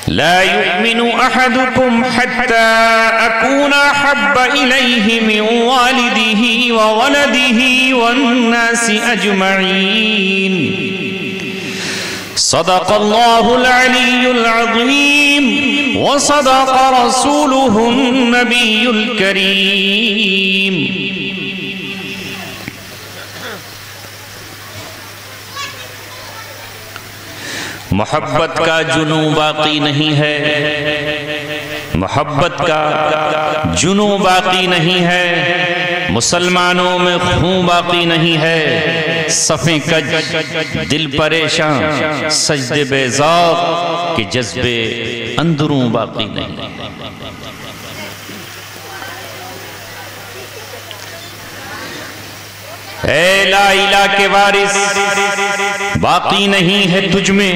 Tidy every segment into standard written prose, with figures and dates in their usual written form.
لا يؤمن أحدكم حتى أكون أحب إليه من والده وولده والناس أجمعين صدق الله العلي العظيم وصدق رسوله النبي الكريم. محبت کا جنون باقی نہیں ہے، محبت کا جنون باقی نہیں ہے، مسلمانوں میں خون باقی نہیں ہے، صفیں کج دل پریشان سجدے بے ذوق کے جذبے اندروں باقی نہیں. اے لا الہ کے وارث باقی نہیں ہے تجھ میں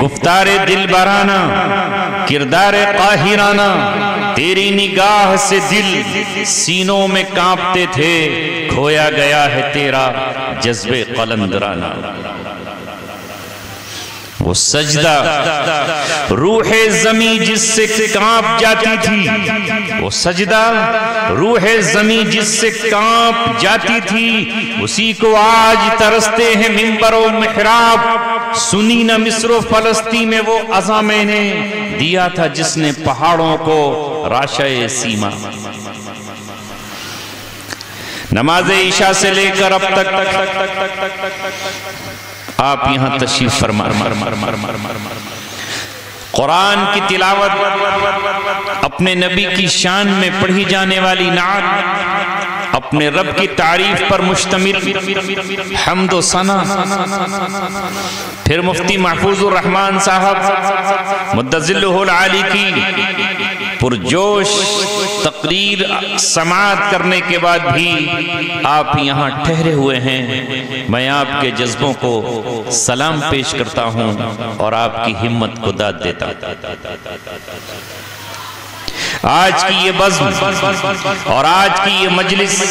گفتار دل برانہ، کردار قاہرانہ. تیری نگاہ سے دل سینوں میں کانپتے تھے، کھویا گیا ہے تیرا جذب قلندرانہ. وہ سجدہ روح زمیں جس سے کانپ جاتی تھی، وہ سجدہ روح زمیں جس سے کانپ جاتی تھی، اسی کو آج ترستے ہیں منبر و محراب. سنی نہ مصر و فلسطین میں وہ عزا میں نے دیا تھا جس نے پہاڑوں کو راشۂ سیما. نماز عشاء سے لے کر اب تک آپ یہاں تشریف فرما. قرآن کی تلاوت، اپنے نبی کی شان میں پڑھی جانے والی نعت، اپنے رب کی تعریف پر مشتمل حمد و ثنا. پھر مفتی محفوظ الرحمن صاحب مدظلہ العالی کی پرجوش تقریر سماعت کرنے کے بعد بھی آپ یہاں ٹھہرے ہوئے ہیں. میں آپ کے جذبوں کو سلام پیش کرتا ہوں اور آپ کی ہمت کو داد دیتا ہوں. آج کی یہ بزم اور آج کی یہ مجلس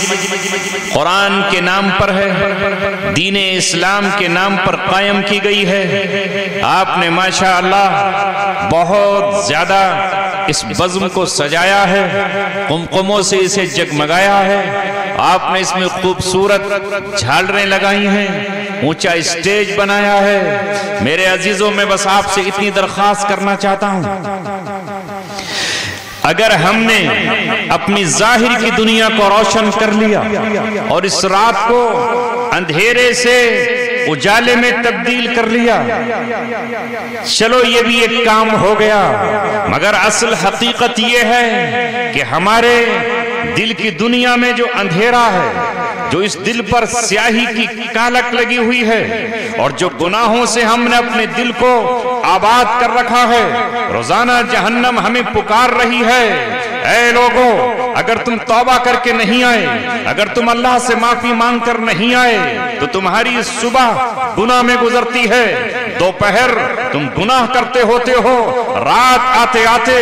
قرآن کے نام پر ہے، دین اسلام کے نام پر قائم کی گئی ہے. آپ نے ماشاءاللہ بہت زیادہ اس بزم کو سجایا ہے، قمقموں سے اسے جگمگایا ہے. آپ نے اس میں خوبصورت جھالریں لگائی ہیں، اونچا اسٹیج بنایا ہے. میرے عزیزوں میں بس آپ سے اتنی درخواست کرنا چاہتا ہوں، اگر ہم نے اپنی ظاہر کی دنیا کو روشن کر لیا اور اس رات کو اندھیرے سے اجالے میں تبدیل کر لیا، چلو یہ بھی ایک کام ہو گیا، مگر اصل حقیقت یہ ہے کہ ہمارے دل کی دنیا میں جو اندھیرا ہے، جو اس دل پر سیاہی کی کالک لگی ہوئی ہے، اور جو گناہوں سے ہم نے اپنے دل کو آباد کر رکھا ہے، روزانہ جہنم ہمیں پکار رہی ہے. اے لوگو، اگر تم توبہ کر کے نہیں آئے، اگر تم اللہ سے معافی مانگ کر نہیں آئے، تو تمہاری صبح گناہ میں گزرتی ہے، دوپہر تم گناہ کرتے ہوتے ہو، رات آتے آتے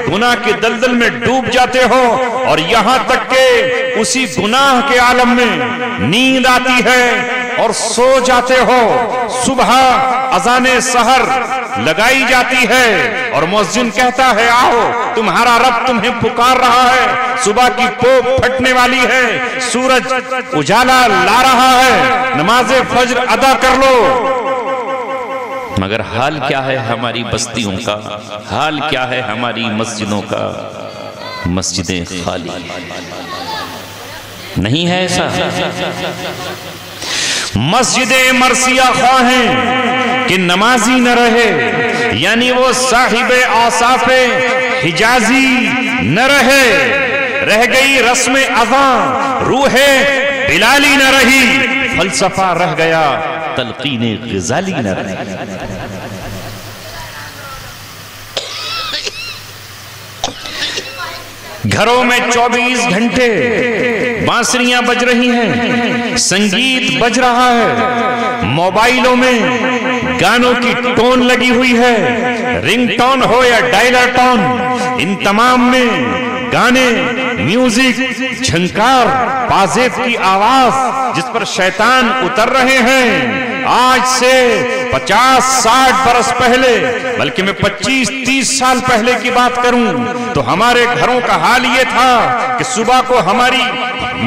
گناہ کی دلدل میں ڈوب جاتے ہو، اور یہاں تک کہ اسی گناہ کے عالم میں نیند آتی ہے اور سو جاتے ہو. صبح اذان سحر لگائی جاتی ہے اور مؤذن کہتا ہے آؤ تمہارا رب تمہیں پکار رہا ہے. صبح کی پوپ پھٹنے والی ہے، سورج اجالا لا رہا ہے، نماز فجر ادا کر لو. مگر حال کیا ہے ہماری بستیوں کا، حال کیا ہے ہماری مسجدوں کا؟ مسجدیں خالی نہیں ہے ایسا. مسجدیں مرثیہ خواہ ہیں کہ نمازی نہ رہے، یعنی وہ صاحب اوصاف حجازی نہ رہے. رہ گئی رسم اذان، روح بلالی نہ رہی، فلسفہ رہ گیا، تلقین غزالی نہ رہی. گھروں میں 24 گھنٹے بانسریاں بج رہی ہیں، سنگیت بج رہا ہے، موبائلوں میں گانوں کی ٹون لگی ہوئی ہے، رنگ ٹون ہو یا ڈائلر ٹون، ان تمام میں گانے، میوزک، جھنکار، بازیب کی آواز جس پر شیطان اتر رہے ہیں، آج سے 50-60 برس پہلے، بلکہ میں 25-30 سال پہلے کی بات کروں تو ہمارے گھروں کا حال یہ تھا کہ صبح کو ہماری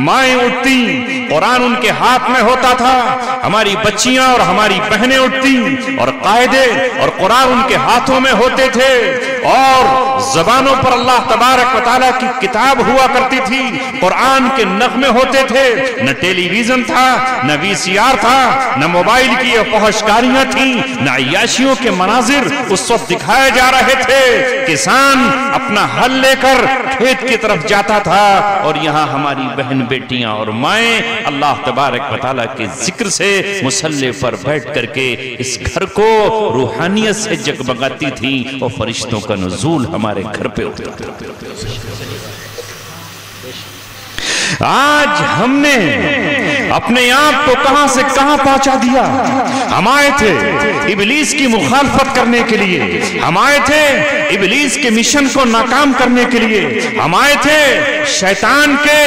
مائیں اٹھتی، قرآن ان کے ہاتھ میں ہوتا تھا، ہماری بچیاں اور ہماری بہنیں اٹھتی اور قاعدے اور قرآن ان کے ہاتھوں میں ہوتے تھے، اور زبانوں پر اللہ تبارک و تعالیٰ کی کتاب ہوا کرتی تھی، قرآن کے نغمے ہوتے تھے، نہ ٹیلی ویژن تھا، نہ VCR تھا، نہ موبائل کی یہ فحشکاریاں تھیں، نہ عیاشیوں کے مناظر اس وقت دکھائے جا رہے تھے۔ کسان اپنا ہل لے کر کھیت کی طرف جاتا تھا، اور یہاں ہماری بہن بیٹیاں اور مائیں اللہ تبارک و تعالیٰ کے ذکر سے مصلی پر بیٹھ کر کے اس گھر کو روحانیت سے جگمگاتی تھیں، اور فرشتوں کا نزول ہمارے گھر پہ ہوتا تھا۔ آج ہم نے اپنے آپ کو کہاں سے کہاں پہنچا دیا۔ ہم آئے تھے ابلیس کی مخالفت کرنے کے لیے، ہم آئے تھے ابلیس کے مشن کو ناکام کرنے کے لیے، ہم آئے تھے شیطان کے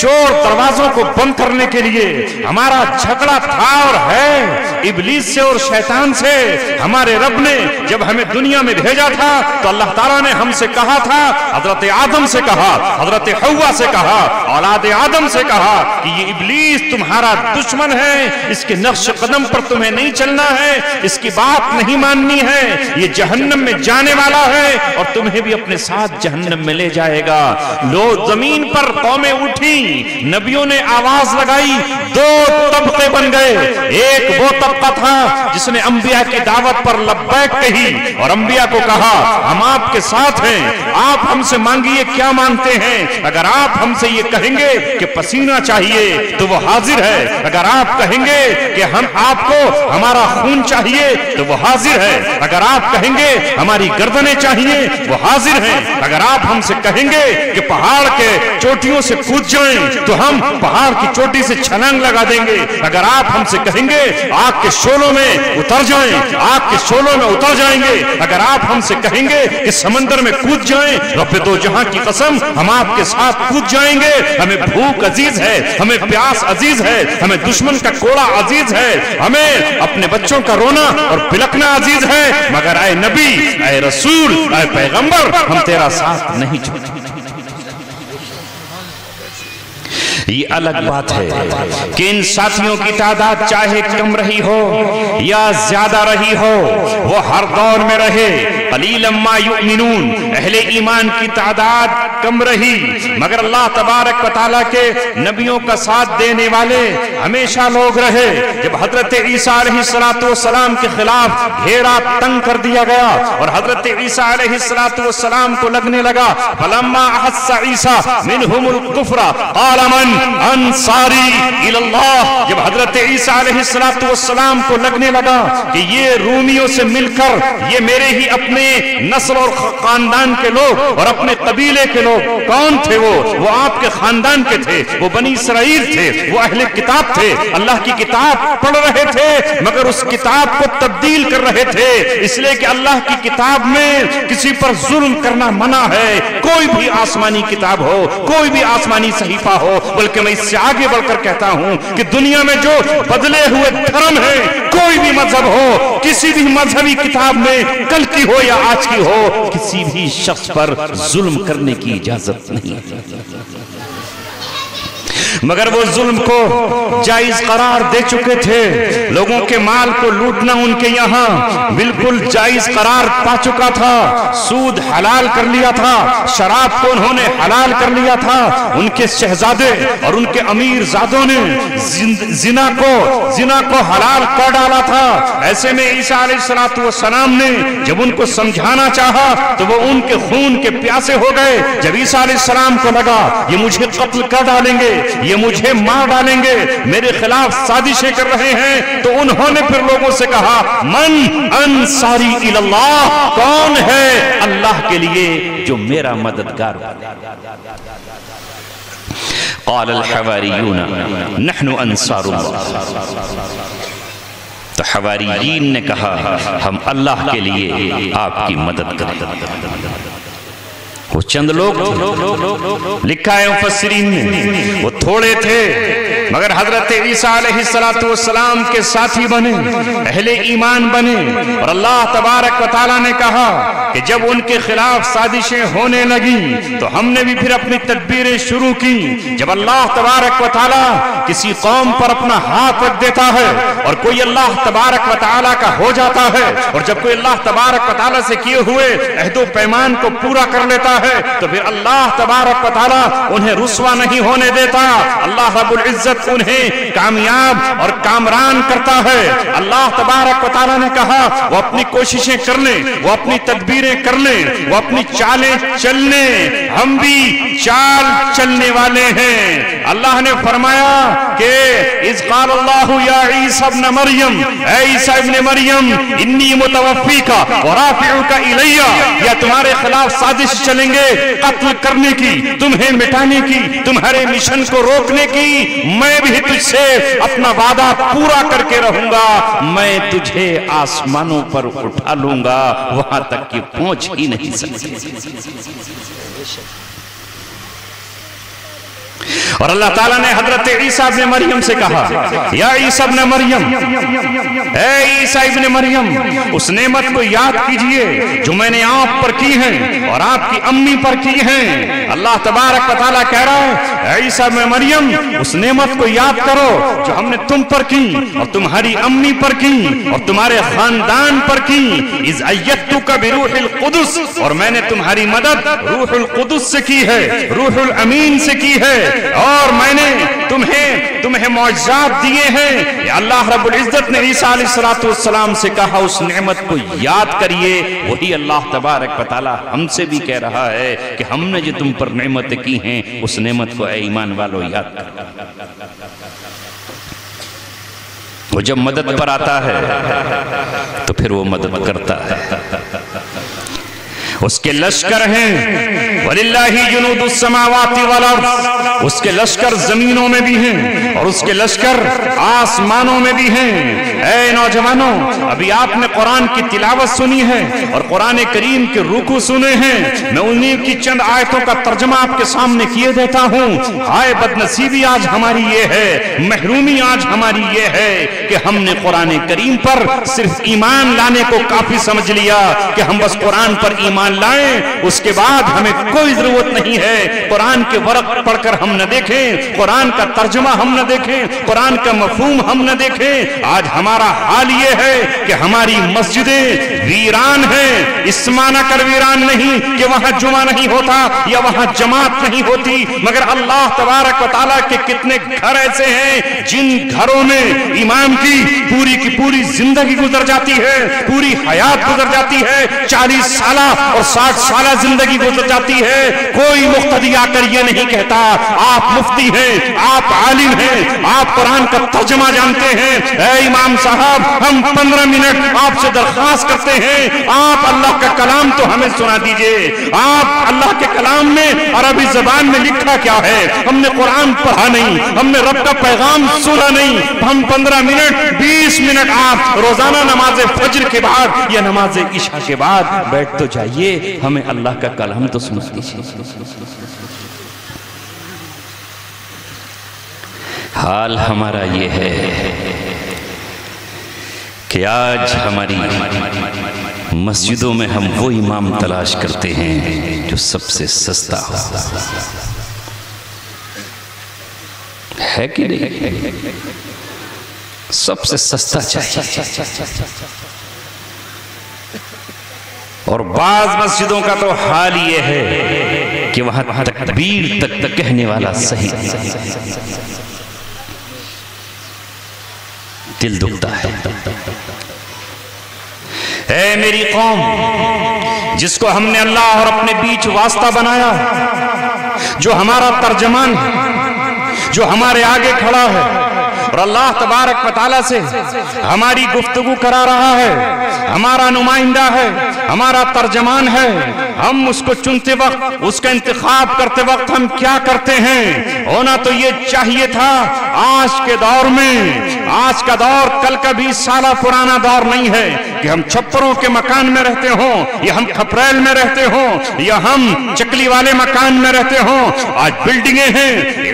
چور دروازوں کو بند کرنے کے لیے۔ ہمارا جھگڑا تھا اور ہے ابلیس سے اور شیطان سے۔ ہمارے رب نے جب ہمیں دنیا میں بھیجا تھا تو اللہ تعالیٰ نے ہم سے کہا تھا، حضرت آدم سے کہا، حضرت حوا سے کہا، اولاد آدم سے کہا کہ یہ ابلیس تمہارا دشمن ہے، اس کے نقش قدم پر تمہیں نہیں چلنا ہے، اس کی بات نہیں ماننی ہے، یہ جہنم میں جانے والا ہے اور تمہیں بھی اپنے ساتھ جہنم میں لے جائے گا۔ لو زمین پر قومیں اٹھی، نبیوں نے آواز لگائی، دو طبقے بن گئے۔ ایک وہ طبقہ تھا جس نے انبیاء کی دعوت پر لبیک کہی اور انبیاء کو کہا ہم آپ کے ساتھ ہیں، آپ ہم سے مانگیے کیا مانگتے ہیں، اگر آپ ہم سے یہ کہیں گے کہ پسینہ چاہیے تو وہ حاضر ہے، اگر آپ کہیں گے کہ ہم آپ کو ہمارا خون چاہیے تو وہ حاضر ہے، اگر آپ کہیں گے ہماری گردنیں چاہیے وہ حاضر ہیں، اگر آپ ہم سے کہیں گے کہ پہاڑ کے چوٹیوں سے کود جائیں تو ہم پہاڑ کی چوٹی سے چھلانگ لگا دیں گے، اگر آپ ہم سے کہیں گے آگ کے شعلوں میں اتر جائیں، آگ کے شعلوں میں اتر جائیں گے، اگر آپ ہم سے کہیں گے کہ سمندر میں کود جائیں، رب دو جہاں کی قسم ہم آپ کے ساتھ کود جائیں گے۔ ہمیں بھوک عزیز ہے، ہمیں پیاس عزیز ہے، ہمیں دشمن کا کوڑا عزیز ہے، ہمیں اپنے بچوں کا رونا اور بلکنا عزیز ہے، مگر اے نبی، اے رسول، اے پیغمبر، ہم تیرا ساتھ نہیں چھوڑیں۔ یہ الگ بات ہے کہ ان ساتھیوں کی تعداد چاہے کم رہی ہو یا زیادہ رہی ہو، وہ ہر دور میں رہے، قلیلا ما یؤمنون، اہل ایمان کی تعداد کم رہی، مگر اللہ تبارک و تعالیٰ کے نبیوں کا ساتھ دینے والے ہمیشہ لوگ رہے۔ جب حضرت عیسیٰ علیہ السلام کے خلاف گھیرا تنگ کر دیا گیا اور حضرت عیسیٰ علیہ السلام کو لگنے لگا، فلما احس عیسیٰ منہم الکفر قال من انصاری اللہ، جب حضرت عیسیٰ علیہ السلام کو لگنے لگا کہ یہ رومیوں سے مل کر یہ میرے ہی اپنے نسل اور خاندان کے لوگ اور اپنے قبیلے کے لوگ، کون تھے وہ آپ کے خاندان کے تھے، وہ بنی اسرائیل تھے، وہ اہل کتاب تھے، اللہ کی کتاب پڑھ رہے تھے مگر اس کتاب کو تبدیل کر رہے تھے، اس لیے کہ اللہ کی کتاب میں کسی پر ظلم کرنا منع ہے، کوئی بھی آسمانی کتاب ہو، کوئی بھی آسمانی صحیفہ ہو، بلکہ میں اس سے آگے بڑھ کر کہتا ہوں کہ دنیا میں جو بدلے ہوئے دھرم ہیں، کوئی بھی مذہب ہو، کسی بھی مذہبی کتاب میں کل کی ہو یا آج کی ہو، کسی بھی شخص پر ظلم کرنے کی اجازت نہیں، مگر وہ ظلم کو جائز قرار دے چکے تھے۔ لوگوں کے مال کو لوٹنا ان کے یہاں بالکل جائز قرار پا چکا تھا، سود حلال کر لیا تھا، شراب کو انہوں نے حلال کر لیا تھا، ان کے شہزادے اور ان کے امیر زادوں نے زنا کو حلال کر ڈالا تھا۔ ایسے میں عیسیٰ علیہ السلام نے جب ان کو سمجھانا چاہا تو وہ ان کے خون کے پیاسے ہو گئے۔ جب عیسیٰ علیہ السلام کو لگا یہ مجھے قتل کر ڈالیں گے، یہ مجھے مار ڈالیں گے، میرے خلاف سازشیں کر رہے ہیں، تو انہوں نے پھر لوگوں سے کہا من انصاری اللہ، کون ہے اللہ کے لیے جو میرا مددگار بنے؟ قال الحواریون نحن انصار اللہ، تو حواریین نے کہا ہم اللہ کے لیے آپ کی مدد کریں۔ وہ چند لوگ تھے، لکھا ہے مفسرین نے وہ تھوڑے تھے مگر حضرت عیسیٰ علیہ السلام کے ساتھی بنے، اہل ایمان بنے، اور اللہ تبارک و تعالیٰ نے کہا کہ جب ان کے خلاف سازشیں ہونے لگیں تو ہم نے بھی پھر اپنی تدبیریں شروع کی۔ جب اللہ تبارک و تعالیٰ کسی قوم پر اپنا ہاتھ رکھ دیتا ہے اور کوئی اللہ تبارک و تعالیٰ کا ہو جاتا ہے، اور جب کوئی اللہ تبارک و تعالیٰ سے کیے ہوئے عہد و پیمان کو پورا کر لیتا ہے تو پھر اللہ تبارک و تعالیٰ انہیں رسوا نہیں ہونے دیتا، اللہ رب العزت انہیں کامیاب اور کامران کرتا ہے۔ اللہ تبارک و تعالیٰ نے کہا وہ اپنی کوششیں کر لیں، وہ اپنی تدبیریں کر لیں، وہ اپنی چالیں چل لیں، ہم بھی چال چلنے والے ہیں۔ اللہ نے فرمایا کہ اذ قال اللہ یا عیسیٰ ابن مریم، اے عیسیٰ ابن مریم انی متوفیکا ورافعوکا الیہ، یا تمہارے خلاف سازش چلیں گے قتل کرنے کی، تمہیں مٹانے کی، تمہارے مشن کو روکنے کی، میں بھی تجھ سے اپنا وعدہ پورا کر کے رہوں گا، میں تجھے آسمانوں پر اٹھا لوں گا، وہاں تک کہ پہنچ ہی نہیں سکتے۔ اور اللہ تعالیٰ نے حضرت عیسیٰ ابن مریم سے کہا یا عیسیٰ ابن مریم، اے عیسیٰ ابن مریم اس نعمت کو یاد کیجئے جو میں نے آپ پر کی ہے اور آپ کی امی پر کی ہے۔ اللہ تبارک و تعالیٰ کہہ رہا ہے اے عیسیٰ ابن مریم اس نعمت کو یاد کرو جو ہم نے تم پر کی اور تمہاری امی پر کی اور تمہارے خاندان پر کی۔ اذ ایدتک بروح القدس، اور میں نے تمہاری مدد روح القدس سے کی ہے، روح الامین سے کی ہے، اور میں نے تمہیں معجزات دیے ہیں۔ یا اللہ رب العزت نے عیسیٰ علیہ السلام سے کہا اس نعمت کو یاد کریے، وہی اللہ تبارک و تعالی ہم سے بھی کہہ رہا ہے کہ ہم نے جو تم پر نعمتیں کی ہیں اس نعمت کو اے ایمان والو یاد کرو۔ وہ جب مدد پر آتا ہے تو پھر وہ مدد کرتا ہے۔ اس کے لشکر ہیں وَلِلَّهِ جُنُودُ السَّمَاوَاتِ وَالْأَرْضِ، اس کے لشکر زمینوں میں بھی ہیں اور اس کے لشکر آسمانوں میں بھی ہیں۔ اے نوجوانوں، ابھی آپ نے قرآن کی تلاوت سنی ہے اور قرآن کریم کے رکوع سنے ہیں، میں انہی کی چند آیتوں کا ترجمہ آپ کے سامنے کیے دیتا ہوں۔ ہائے بدنصیبی آج ہماری یہ ہے، محرومی آج ہماری یہ ہے کہ ہم نے قرآن کریم پر صرف ایمان لانے کو کافی سمجھ لیا کہ ہم بس قرآن پر ایمان لائیں، اس کے بعد ہمیں کوئی ضرورت نہیں ہے قرآن کے ورق پڑھ کر ہم نہ دیکھیں، قرآن کا ترجمہ ہم نہ دیکھیں، قرآن کا مفہوم ہم نہ دیکھیں۔ آج ہمارا حال یہ ہے کہ ہماری مسجدیں ویران ہیں، اس معنی کر ویران نہیں کہ وہاں جمعہ نہیں ہوتا یا وہاں جماعت نہیں ہوتی، مگر اللہ تبارک و تعالیٰ کے کتنے گھر ایسے ہیں جن گھروں میں امام کی پوری زندگی گزر جاتی ہے، پوری حیات گزر جاتی ہے، 40 سالہ اور 60 سالہ زندگی گزر جاتی ہے۔ کوئی مقتدی آ کر یہ نہیں کہتا آپ مفتی ہیں، آپ عالم ہیں، آپ قرآن کا ترجمہ جانتے ہیں، اے امام صاحب ہم 15 منٹ آپ سے درخواست کرتے ہیں آپ اللہ کا کلام تو ہمیں سنا دیجئے۔ آپ اللہ کے کلام میں عربی زبان میں لکھا کیا ہے؟ ہم نے قرآن پڑھا نہیں، ہم نے رب کا پیغام سنا نہیں، ہم 15 منٹ 20 منٹ آپ روزانہ نماز فجر کے بعد یا نماز عشاء کے بعد بیٹھ تو جائیے، ہمیں اللہ کا کلام تو سنا دیجئے۔ حال ہمارا یہ ہے کہ آج ہماری مسجدوں میں ہم وہ امام تلاش کرتے ہیں جو سب سے سستا ہو، ہے کہ نہیں؟ سب سے سستا چاہیے۔ اور بعض مسجدوں کا تو حال یہ ہے کہ وہاں تکبیر تک کہنے والا صحیح دل دکھتا ہے۔ اے میری قوم، جس کو ہم نے اللہ اور اپنے بیچ واسطہ بنایا، جو ہمارا ترجمان ہے، جو ہمارے آگے کھڑا ہے اور اللہ تبارک و تعالیٰ سے ہماری گفتگو کرا رہا ہے، ہمارا نمائندہ ہے، ہمارا ترجمان ہے، ہم اس کو چنتے وقت، اس کا انتخاب کرتے وقت ہم کیا کرتے ہیں؟ ہونا تو یہ چاہیے تھا آج کے دور میں، آج کا دور کل کا 20 سالہ پرانا دور نہیں ہے کہ ہم چھپروں کے مکان میں رہتے ہوں یا ہم کھپریل میں رہتے ہوں یا ہم چکلی والے مکان میں رہتے ہوں۔ آج بلڈنگیں ہیں،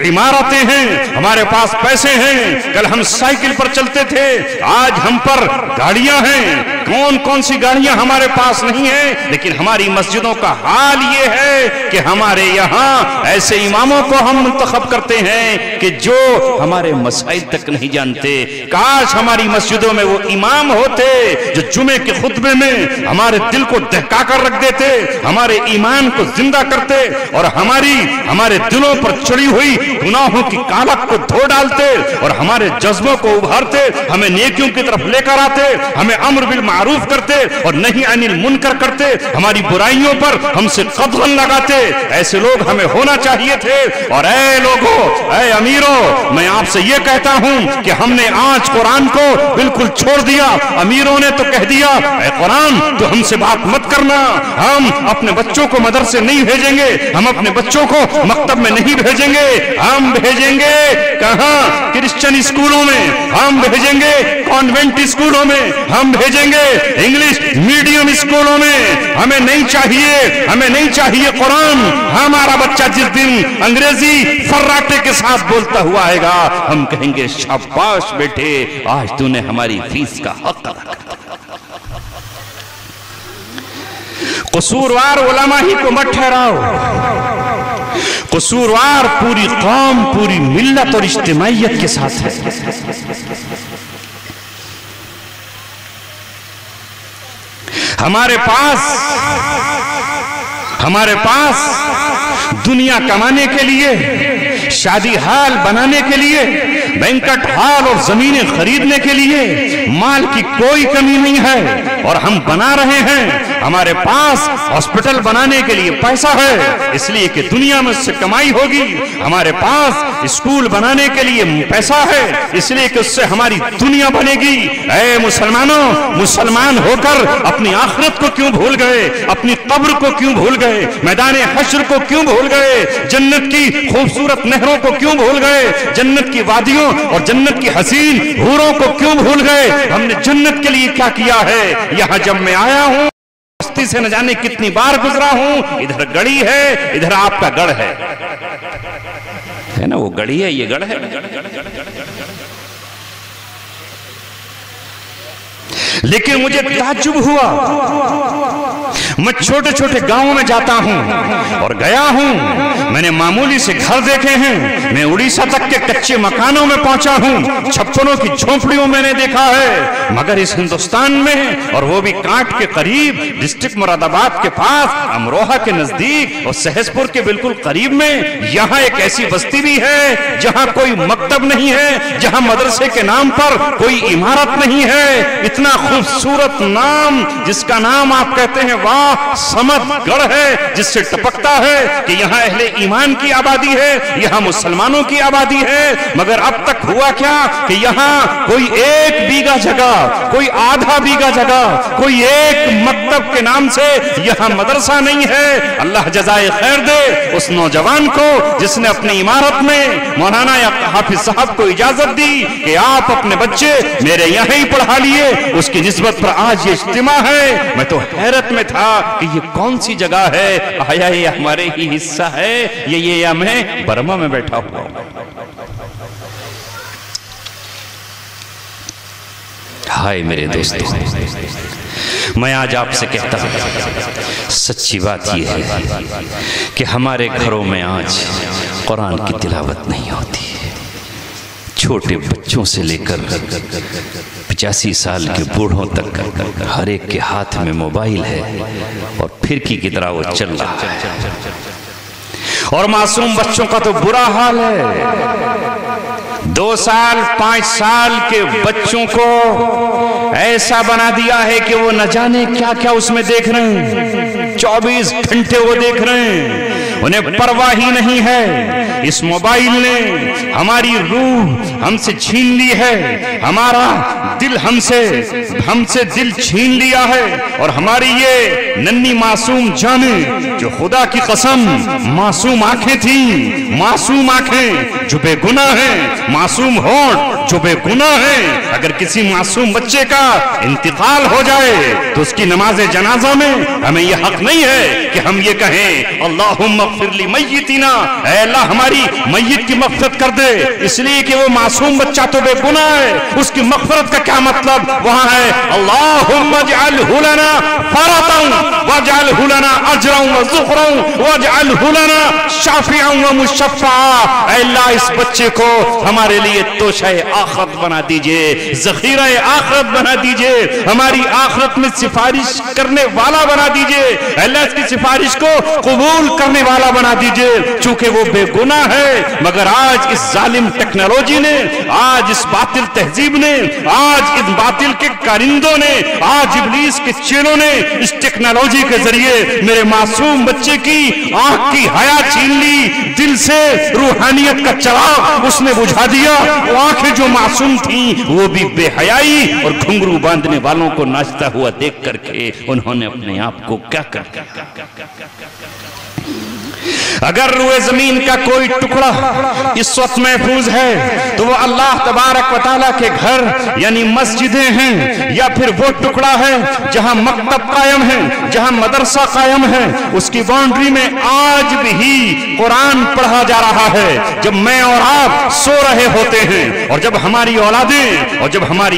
عمارتیں ہیں، ہمارے پاس پیسے ہیں۔ کل ہم سائیکل پر چلتے تھے، آج ہم پر گاڑیاں ہیں۔ کون کون سی گاڑیاں ہمارے پاس نہیں ہیں، لیکن ہماری مسجدوں کا حال یہ ہے کہ ہمارے یہاں ایسے اماموں کو ہم منتخب کرتے ہیں کہ جو ہمارے مسائل تک نہیں جانتے۔ کاش ہماری مسجدوں میں وہ امام ہوتے جو جمعے کے خطبے میں ہمارے دل کو دہکا کر رکھ دیتے، ہمارے ایمان کو زندہ کرتے اور ہمارے دلوں پر چڑھی ہوئی گناہوں کی کالک کو دھو ڈالتے اور ہمارے جذبوں کو ابھارتے، ہمیں نیکیوں کی طرف لے کر آتے، ہمیں امر بالمعروف کرتے اور نہی عن المنکر کرتے، ہماری برائیوں پر ہم سے قدغن لگاتے۔ ایسے لوگ ہمیں ہونا چاہیے تھے۔ اور اے لوگوں، اے امیروں، میں آپ سے یہ کہتا ہوں کہ ہم نے آج قرآن کو بالکل چھوڑ دیا۔ امیروں نے تو کہہ دیا اے قرآن تو ہم سے بات مت کرنا، ہم اپنے بچوں کو مدرسے نہیں بھیجیں گے، ہم اپنے بچوں کو مکتب میں نہیں بھیجیں گے، ہم بھیجیں گے کہاں؟ کرسچن اسکولوں میں، ہم بھیجیں گے کانوینٹ اسکولوں میں، ہم بھیجیں گے انگلش میڈیم اسکولوں میں۔ ہمیں نہیں چاہیے قرآن۔ ہمارا بچہ جس دن انگریزی فراٹے کے ساتھ بولتا ہوا آئے گا، ہم کہیں گے شاباش بیٹے، آج تو نے ہماری فیس کا حق ادا کر۔ قصوروار علماء ہی کو مت ٹھہراؤ، قصوروار پوری قوم، پوری ملت اور اجتماعیت کے ساتھ ہے۔ ہمارے پاس دنیا کمانے کے لیے، شادی حال بنانے کے لیے، بینکٹ ہال اور زمینیں خریدنے کے لیے مال کی کوئی کمی نہیں ہے اور ہم بنا رہے ہیں۔ ہمارے پاس ہاسپٹل بنانے کے لیے پیسہ ہے، اس لیے کہ دنیا میں اس سے کمائی ہوگی۔ ہمارے پاس اسکول بنانے کے لیے پیسہ ہے، اس لیے کہ اس سے ہماری دنیا بنے گی۔ اے مسلمانوں، مسلمان ہو کر اپنی آخرت کو کیوں بھول گئے؟ اپنی قبر کو کیوں بھول گئے؟ میدان حشر کو کیوں بھول گئے؟ جنت کی خوبصورت نہروں کو کیوں بھول گئے؟ جنت کی وادیوں اور جنت کی حسین حوروں کو کیوں بھول گئے؟ ہم نے جنت کے لیے کیا کیا ہے؟ یہاں جب میں آیا ہوں، بستی سے نہ جانے کتنی بار گزرا ہوں، ادھر گڑی ہے، ادھر آپ کا گڑھ ہے نا، وہ گڑی ہے، یہ گڑھ ہے۔ لیکن مجھے تعجب ہوا، میں چھوٹے چھوٹے گاؤں میں جاتا ہوں اور گیا ہوں، میں نے معمولی سے گھر دیکھے ہیں، میں اڑیسہ تک کے کچے مکانوں میں پہنچا ہوں، چھپروں کی جھونپڑیوں میں نے دیکھا ہے، مگر اس ہندوستان میں، اور وہ بھی کانٹ کے قریب، ڈسٹرکٹ مراد آباد کے پاس، امروہہ کے نزدیک اور سہسپور کے بالکل قریب میں، یہاں ایک ایسی بستی بھی ہے جہاں کوئی مکتب نہیں ہے، جہاں مدرسے کے نام پر کوئی عمارت نہیں ہے۔ اتنا خوبصورت نام، جس کا نام آپ کہتے ہیں واہ سمت گڑھ ہے، جس سے ٹپکتا ہے کہ یہاں اہل ایمان کی آبادی ہے، یہاں مسلمانوں کی آبادی ہے، مگر اب تک ہوا کیا کہ یہاں کوئی ایک بیگہ جگہ، کوئی آدھا بیگہ جگہ، کوئی ایک مکتب کے نام سے یہاں مدرسہ نہیں ہے۔ اللہ جزائے خیر دے اس نوجوان کو جس نے اپنی عمارت میں مولانا یا حافظ صاحب کو اجازت دی کہ آپ اپنے بچے میرے یہاں ہی پڑھا لیے، اس کی نسبت پر آج یہ اجتماع ہے۔ میں تو حیرت میں تھا کہ یہ کون سی جگہ ہے؟ آیا یہ ہمارے ہی حصہ ہے؟ یہ میں برما میں بیٹھا ہوا ہوں۔ ہائے میرے دوستو، میں آج آپ سے کہتا ہوں، سچی بات یہ ہے کہ ہمارے گھروں میں آج قرآن کی تلاوت نہیں ہوتی ہے۔ چھوٹے بچوں سے لے کر 85 سال کے بوڑھوں تک ہر ایک کے ہاتھ میں موبائل ہے اور پھرکی کی طرح وہ چل رہا ہے، اور معصوم بچوں کا تو برا حال ہے۔ 2 سال 5 سال کے بچوں کو ایسا بنا دیا ہے کہ وہ نہ جانے کیا کیا اس میں دیکھ رہے ہیں، 24 گھنٹے وہ دیکھ رہے ہیں۔ انہیں پرواہ ہی نہیں ہے۔ اس موبائل نے ہماری روح ہم سے چھین لی ہے، ہمارا دل ہم سے دل چھین لیا ہے، اور ہماری یہ ننھی معصوم جانیں جو خدا کی قسم معصوم آنکھیں تھیں، معصوم آنکھیں جو بے گناہ ہیں، معصوم ہونٹ جو بے گناہ ہیں، اگر کسی معصوم بچے کا انتقال ہو جائے تو اس کی نماز جنازہ میں ہمیں یہ حق نہیں ہے کہ ہم یہ کہیں اللہم اغفر لی میتنا، اے اللہ ہماری میت کی مغفرت کر دے، اس لیے کہ وہ معصوم بچہ تو بے گناہ ہے۔ اس کی مغفرت کا کیا مطلب وہاں ہے اللہم اجعلہ لنا فرطا واجعلہ لنا اجرا وذخرا واجعلہ لنا شافعا ومشفعا، اے اللہ اس بچے کو ہمارے لیے توشہ آخرت بنا دیجئے، ذخیرہ آخرت بنا دیجئے، ہماری آخرت میں سفارش کرنے والا بنا دیجئے، اللہ اس کی سفارش کو قبول کرنے والا بنا دیجئے، چونکہ وہ بے گناہ ہے۔ مگر آج اس ظالم ٹیکنالوجی نے، آج اس باطل تہذیب نے، آج اس باطل کے کارندوں نے، آج ابلیس کے چیلوں نے اس ٹیکنالوجی کے ذریعے میرے معصوم بچے کی آنکھ کی حیا چھین لی، دل سے روحانیت کا چراغ اس نے بجھا دیا۔ وہ آنکھیں جو معصوم تھیں وہ بھی بے حیائی اور گھنگرو باندھنے والوں کو ناچتا ہوا دیکھ کر کے انہوں نے اپنے آپ کو کیا کر اگر روئے زمین کا کوئی ٹکڑا اس وقت محفوظ ہے تو وہ اللہ تبارک و تعالیٰ کے گھر یعنی مسجدیں ہیں، یا پھر وہ ٹکڑا ہے جہاں مکتب قائم ہے، جہاں مدرسہ قائم ہے، اس کی باؤنڈری میں آج بھی قرآن پڑھا جا رہا ہے۔ جب میں اور آپ سو رہے ہوتے ہیں اور جب ہماری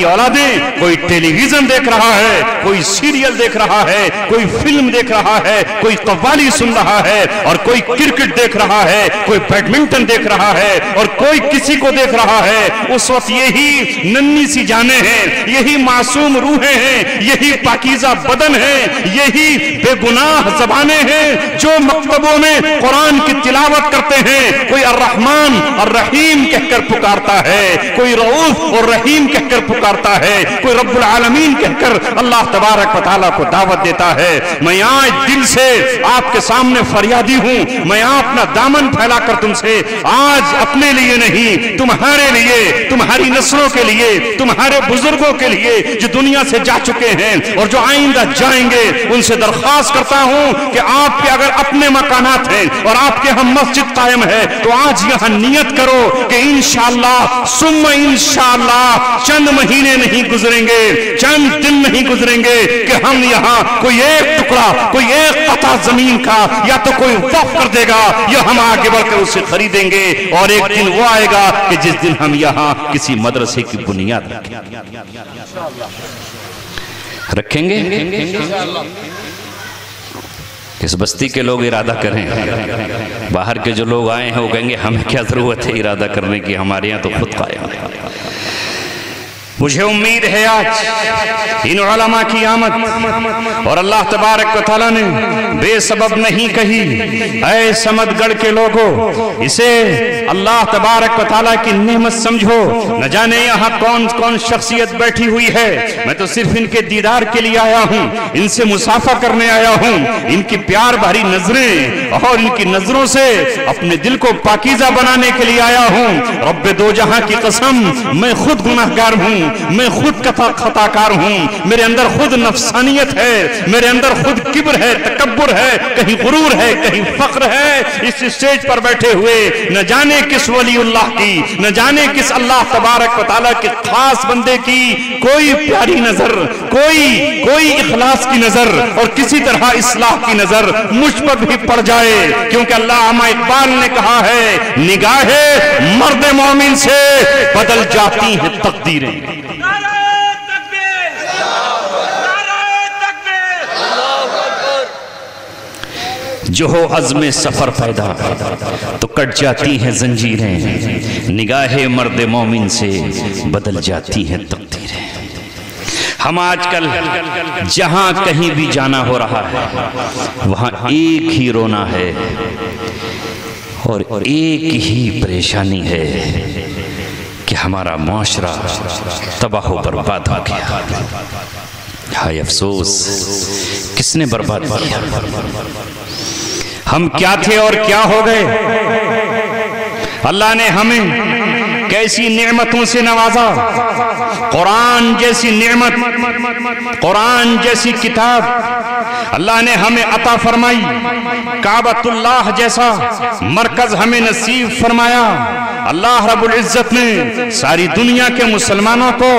اولادیں کوئی ٹیلی ویژن دیکھ رہا ہے، کوئی سیریل دیکھ رہا ہے، کوئی فلم دیکھ رہا ہے، کوئی قوالی سن رہا ہے، اور کوئی کرکٹ دیکھ رہا ہے، کوئی بیڈمنٹن دیکھ رہا ہے، اور کوئی کسی کو دیکھ رہا ہے، اس وقت یہی ننھی سی جانیں ہیں، یہی معصوم روحیں ہیں، یہی پاکیزہ بدن ہیں، یہی بے گناہ زبانیں ہیں جو مکتبوں میں قرآن کی تلاوت کرتے ہیں۔ کوئی الرحمن الرحیم کہہ کر پکارتا ہے، کوئی رؤوف اور رحیم کہہ کر پکارتا ہے، کوئی رب العالمین کہہ کر اللہ تبارک و تعالیٰ کو دعوت دیتا ہے۔ میں آج دل سے آپ کے سامنے فریادی ہوں، میں اپنا دامن پھیلا کر تم سے آج اپنے لیے نہیں، تمہارے لیے، تمہاری نسلوں کے لیے، تمہارے بزرگوں کے لیے جو دنیا سے جا چکے ہیں اور جو آئندہ جائیں گے، ان سے درخواست کرتا ہوں کہ آپ کے اگر اپنے مکانات ہیں اور آپ کے ہم مسجد قائم ہے تو آج یہاں نیت کرو کہ انشاءاللہ ثم انشاءاللہ چند مہینے نہیں گزریں گے، چند دن نہیں گزریں گے کہ ہم یہاں کوئی ایک ٹکڑا، کوئی ایک قطع زمین کا یا تو کوئی وقف کر دے گا یا ہم آگے بڑھ کر اسے خریدیں گے، اور ایک دن وہ آئے گا کہ جس دن ہم یہاں کسی مدرسے کی بنیاد رکھیں گے۔ اس بستی کے لوگ ارادہ کریں، باہر کے جو لوگ آئے ہیں وہ کہیں گے ہمیں کیا ضرورت ہے ارادہ کرنے کی، ہمارے یہاں تو خود قائم ہے۔ مجھے امید ہے آج ان علماء کی آمد اور اللہ تبارک و تعالیٰ نے بے سبب نہیں کہی۔ اے سمد گڑھ کے لوگوں، اسے اللہ تبارک و تعالیٰ کی نعمت سمجھو۔ نہ جانے یہاں کون کون شخصیت بیٹھی ہوئی ہے، میں تو صرف ان کے دیدار کے لیے آیا ہوں، ان سے مصافحہ کرنے آیا ہوں، ان کی پیار بھری نظریں اور ان کی نظروں سے اپنے دل کو پاکیزہ بنانے کے لیے آیا ہوں۔ رب دو جہاں کی قسم، میں خود گناہگار ہوں، میں خود خطا کار ہوں، میرے اندر خود نفسانیت ہے، میرے اندر خود کبر ہے، تکبر ہے، کہیں غرور ہے، کہیں فخر ہے۔ اس اسٹیج پر بیٹھے ہوئے نہ جانے کس ولی اللہ کی، نہ جانے کس اللہ تبارک و تعالیٰ کے خاص بندے کی کوئی پیاری نظر، کوئی اخلاص کی نظر اور کسی طرح اصلاح کی نظر مجھ پر بھی پڑ جائے، کیونکہ علامہ اقبال نے کہا ہے نگاہیں مرد مومن سے بدل جاتی ہیں تقدیریں۔ جو ہو عزم سفر پیدا تو کٹ جاتی ہیں زنجیریں، نگاہ مرد مومن سے بدل جاتی ہیں تقدیریں۔ ہم آج کل جہاں کہیں بھی جانا ہو رہا ہے وہاں ایک ہی رونا ہے اور ایک ہی پریشانی ہے کہ ہمارا معاشرہ تباہ و برباد ہو گیا۔ ہائے افسوس، کس نے برباد کیا؟ ہم کیا تھے اور کیا ہو گئے؟ اللہ نے ہمیں کیسی نعمتوں سے نوازا، قرآن جیسی نعمت، قرآن جیسی کتاب اللہ نے ہمیں عطا فرمائی، کعبۃ اللہ جیسا مرکز ہمیں نصیب فرمایا۔ اللہ رب العزت نے ساری دنیا کے مسلمانوں کو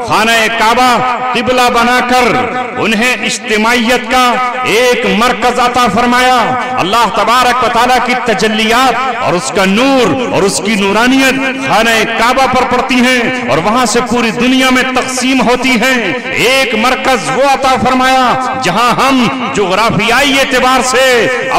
خانہ کعبہ قبلہ بنا کر انہیں اجتماعیت کا ایک مرکز عطا فرمایا۔ اللہ تبارک و تعالیٰ کی تجلیات اور اس کا نور اور اس کی نورانیت خانہ کعبہ پر پڑتی ہیں اور وہاں سے پوری دنیا میں تقسیم ہوتی ہیں۔ ایک مرکز وہ عطا فرمایا جہاں ہم جغرافیائی اعتبار سے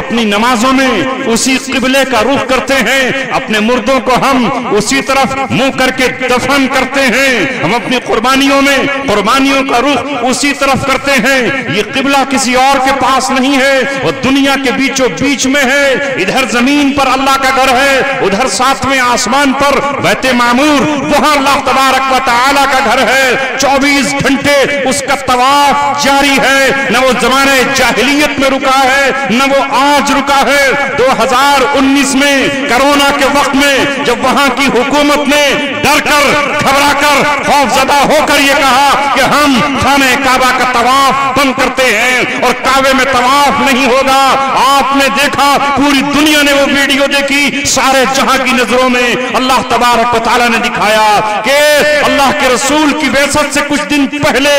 اپنی نمازوں میں اسی قبلے کا رخ کرتے ہیں، اپنے مردوں کو ہم اسی طرف منہ کر کے دفن کرتے ہیں، ہم اپنی قربانیوں میں قربانیوں کا رخ اسی طرف کرتے ہیں۔ یہ قبلہ کسی اور کے پاس نہیں ہے، وہ دنیا کے بیچوں بیچ میں ہے۔ ادھر زمین پر اللہ کا گھر ہے، ادھر ساتویں آسمان پر بیت معمور، وہاں اللہ تبارک و تعالی کا گھر ہے۔ 24 گھنٹے اس کا طواف جاری ہے، نہ وہ زمانے جاہلیت میں رکا ہے نہ وہ آج رکا ہے۔ 2019 میں کرونا کے وقت میں جب وہاں کی حکومت نے ڈر کر گھبرا کر خوف زدہ ہو کر یہ کہا کہ ہم خانہ کعبہ کا طواف بند کرتے ہیں اور کعبے میں طواف نہیں ہوگا، آپ نے دیکھا پوری دنیا نے وہ ویڈیو دیکھی، سارے جہاں کی نظروں میں اللہ تبارک و تعالیٰ نے دکھایا کہ اللہ کے رسول کی بعثت سے کچھ دن پہلے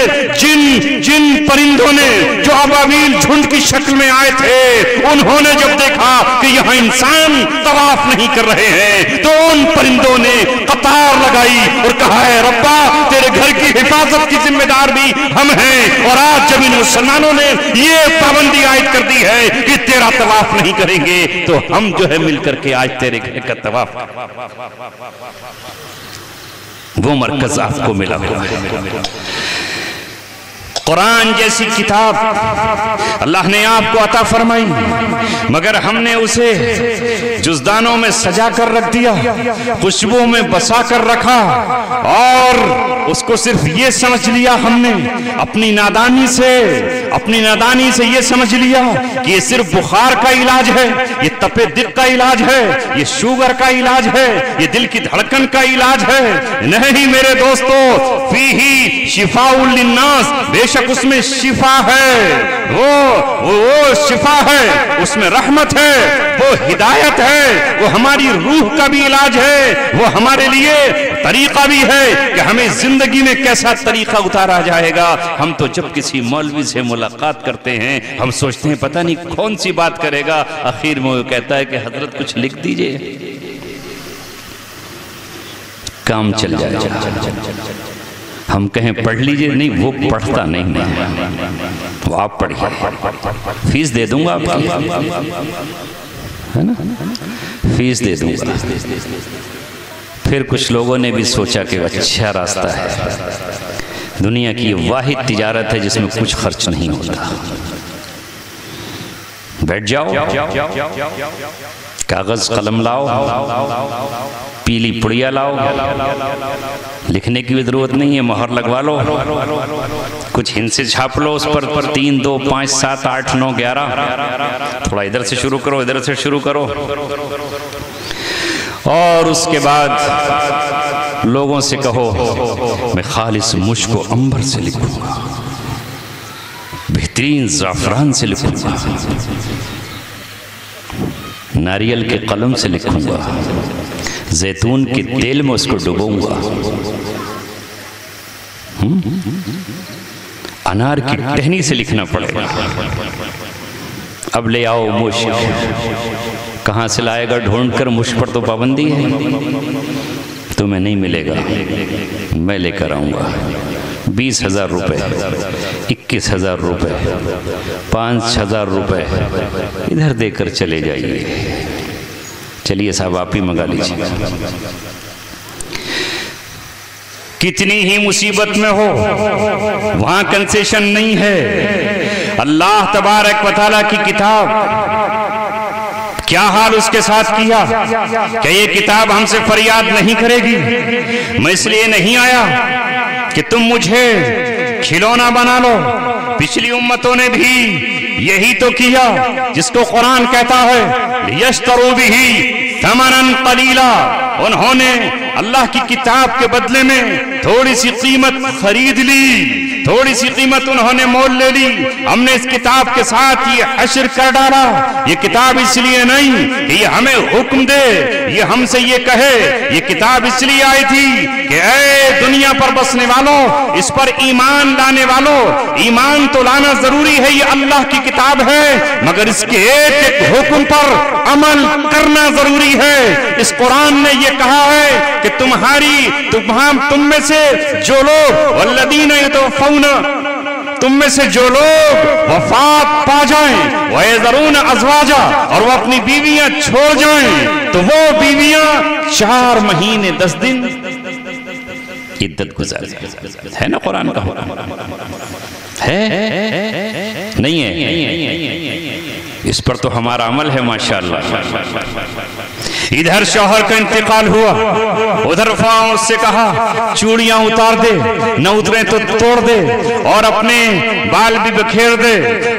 جن پرندوں نے جو ابابیل جھنڈ کی شکل میں آئے تھے، انہوں نے جب دیکھا کہ یہاں انسان طواف نہیں کر رہے ہیں تو ان پرندوں نے قطار لگائی اور کہا ہے ربا تیرے گھر کی حفاظت کی ذمہ دار بھی ہم ہیں، اور آج جب ان مسلمانوں نے یہ پابندی عائد کر دی ہے کہ تیرا طواف نہیں کریں گے تو ہم جو ہے مل کر کے آج تیرے گھر کا طواف، وہ مرکز آپ کو ملا۔ قرآن جیسی کتاب اللہ نے آپ کو عطا فرمائی، مگر ہم نے اسے جزدانوں میں سجا کر رکھ دیا، خوشبو میں بسا کر رکھا، اور اس کو صرف یہ سمجھ لیا ہم نے اپنی نادانی سے یہ سمجھ لیا کہ یہ صرف بخار کا علاج ہے، یہ تپے دل کا علاج ہے، یہ شوگر کا علاج ہے، یہ دل کی دھڑکن کا علاج ہے۔ نہیں میرے دوستو، فیہی شفاء للناس، بے شک اس میں شفا ہے، وہ شفا ہے، اس میں رحمت ہے، وہ ہدایت ہے، وہ ہماری روح کا بھی علاج ہے، وہ ہمارے لیے طریقہ بھی ہے کہ ہمیں زندگی میں کیسا طریقہ اتارا جائے گا۔ ہم تو جب کسی مولوی سے ملاقات کرتے ہیں ہم سوچتے ہیں پتہ نہیں کون سی بات کرے گا، آخر میں وہ کہتا ہے کہ حضرت کچھ لکھ دیجئے، کام چل جائے گا۔ ہم کہیں پڑھ لیجئے، نہیں وہ پڑھتا نہیں ہے، وہ آپ پڑھیے، فیس دے دوں گا آپ کی، ہے نا، فیس دے دوں گا۔ پھر کچھ لوگوں نے بھی سوچا کہ اچھا راستہ ہے، دنیا کی یہ واحد تجارت ہے جس میں کچھ خرچ نہیں ہوتا، بیٹھ جاؤ، کاغذ قلم لاؤ، پیلی پڑیا لاؤ، لکھنے کی بھی ضرورت نہیں ہے، مہر لگوا لو، کچھ ہند سے چھاپ لو اس پر 3 2 5 7 8 9 11، تھوڑا ادھر سے شروع کرو، ادھر سے شروع کرو، اور اس کے بعد لوگوں سے کہو میں خالص مشک و عنبر سے لکھوں گا، بہترین زعفران سے لکھوں گا، ناریل کے قلم سے لکھوں گا، زیتون کے تیل میں اس کو ڈبوں گا، انار کی ٹہنی سے لکھنا پڑے گا۔ اب لے آؤ مشک، کہاں سے لائے گا ڈھونڈ کر، مشک پر تو پابندی ہے، تمہیں نہیں ملے گا، میں لے کر آؤں گا۔ 20,000 روپے، 21,000 روپے، 5,000 روپے ادھر دے کر چلے جائیے، چلیے صاحب آپ ہی منگا لیجیے۔ کتنی ہی مصیبت میں ہو وہاں کنسیشن نہیں ہے۔ اللہ تبارک و تعالیٰ کی کتاب، کیا حال اس کے ساتھ کیا کہ یہ کتاب ہم سے فریاد نہیں کرے گی؟ میں اس لیے نہیں آیا کہ تم مجھے کھلونا بنا لو، پچھلی امتوں نے بھی یہی تو کیا جس کو قرآن کہتا ہے لیشتروا بہ ثمنا قلیلا، انہوں نے اللہ کی کتاب کے بدلے میں تھوڑی سی قیمت خرید لی، تھوڑی سی قیمت انہوں نے مول لے لی۔ ہم نے اس کتاب کے ساتھ یہ حشر کر ڈالا، یہ کتاب اس لیے نہیں کہ یہ ہمیں حکم دے، یہ ہم سے یہ کہے، یہ کتاب اس لیے آئی تھی کہ اے دنیا پر بسنے والوں، اس پر ایمان لانے والوں، ایمان تو لانا ضروری ہے، یہ اللہ کی کتاب ہے، مگر اس کے ایک ایک حکم پر عمل کرنا ضروری ہے۔ اس قرآن نے یہ کہا ہے کہ تم میں سے جو لوگ والذین یتوفون، تم میں سے جو لوگ وفات پا جائیں وَيَذَرُونَ أَزْوَاجًا، اور وہ اپنی بیویاں چھوڑ جائیں، تو وہ بیویاں 4 مہینے 10 دن عدت گزاریں۔ ہے نا قرآن کا حکم؟ ہے نہیں ہے؟ اس پر تو ہمارا عمل ہے ماشاءاللہ۔ ادھر شوہر کا انتقال ہوا، ادھر فاؤں سے کہا چوڑیاں اتار دے، نہ اتریں تو توڑ دے، اور اپنے بال بھی بکھیر دے،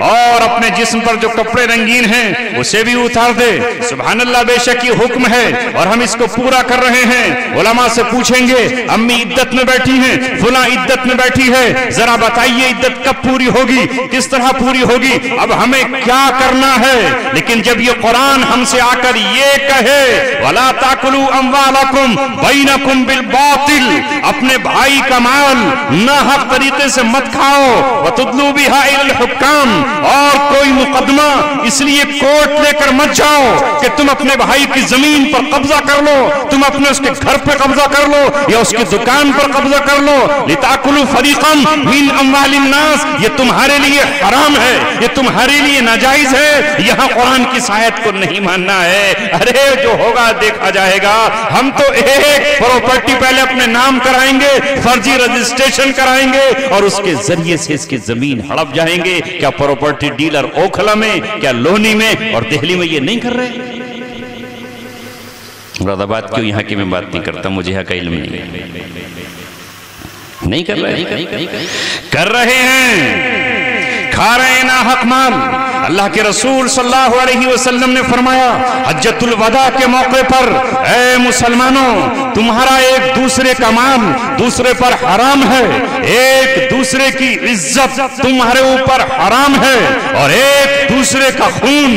اور اپنے جسم پر جو کپڑے رنگین ہیں اسے بھی اتار دے۔ سبحان اللہ، بے شک یہ حکم ہے اور ہم اس کو پورا کر رہے ہیں۔ علماء سے پوچھیں گے امی عدت میں بیٹھی ہیں، فلاں عدت میں بیٹھی ہے، ذرا بتائیے عدت کب پوری ہوگی، کس طرح پوری ہوگی، اب ہمیں کیا کرنا ہے؟ لیکن جب یہ قرآن ہم سے آ کر یہ کہے وَلَا تَأْكُلُوا أَمْوَالَكُمْ بَيْنَكُمْ بِالْبَاطِلِ، اپنے بھائی کا مال ناحق طریقے سے مت کھاؤ، وَتُدْلُوا بِهَا إِلَى الْحُكَّامِ، اور کوئی مقدمہ اس لیے کورٹ لے کر مت جاؤ کہ تم اپنے بھائی کی زمین پر قبضہ کر لو، تم اپنے اس کے گھر پر قبضہ کر لو یا اس کی دکان پر قبضہ کر لو۔ لِتَأْكُلُوا فَرِيقًا مِنْ أَمْوَالِ النَّاسِ، یہ تمہارے لیے حرام ہے، یہ تمہارے لیے ناجائز ہے۔ یہاں قرآن کی آیت کو نہیں ماننا ہے، ارے جو ہوگا دیکھا جائے گا۔ ہم تو ایک پراپرٹی پہلے اپنے نام کرائیں گے، فرضی رجسٹریشن کرائیں گے، اور اس کے ذریعے سے اس کی زمین ہڑپ جائیں گے۔ کیا پراپرٹی ڈیلر اوکھلا میں، کیا لونی میں اور دہلی میں یہ نہیں کر رہے؟ مراد آباد کیوں یہاں کی میں بات نہیں کرتا، مجھے یہاں کا علم نہیں کر رہے، کر رہے ہیں، کھا رہے ہیں ناحق مال۔ اللہ کے رسول صلی اللہ علیہ وسلم نے فرمایا حجۃ الوداع کے موقع پر، اے مسلمانوں، تمہارا ایک دوسرے کا مال دوسرے پر حرام ہے، ایک دوسرے کی عزت تمہارے اوپر حرام ہے، اور ایک دوسرے کا خون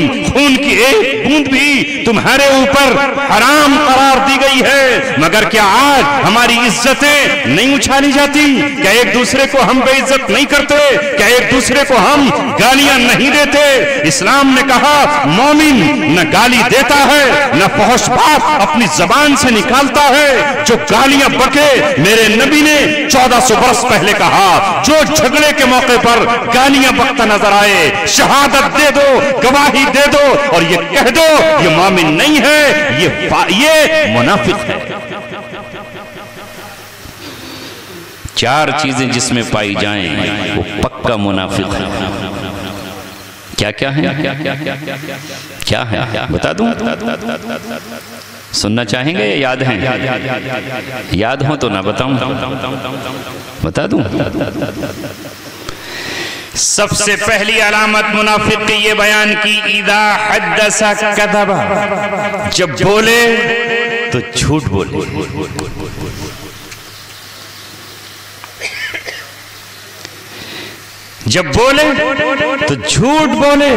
کی ایک بوند بھی تمہارے اوپر حرام قرار دی گئی ہے۔ مگر کیا آج ہماری عزتیں نہیں اچھالی جاتی؟ کیا ایک دوسرے کو ہم بے عزت نہیں کرتے؟ کیا ایک دوسرے کو ہم گالیاں نہیں دیتے؟ اسلام نے کہا مومن نہ گالی دیتا ہے نہ فحش بات اپنی زبان سے نکالتا ہے۔ جو گالیاں بکے، میرے نبی نے 1400 برس پہلے کہا، جو جھگڑے کے موقع پر گالیاں بکتا نظر آئے، شہادت دے دو، گواہی دے دو اور یہ کہہ دو یہ مومن نہیں ہے، یہ منافق ہے۔ 4 چیزیں جس میں پائی جائیں وہ پکا منافق ہے۔ کیا کیا ہے؟ کیا ہے بتا دوں؟ سننا چاہیں گے یا یاد ہیں؟ یاد ہوں تو نہ بتاؤں، بتا دوں؟ سب سے پہلی علامت منافق کی یہ بیان کی، اذا حدث کذب، جب بولے تو جھوٹ بولے۔ جب بولے تو جھوٹ بولے۔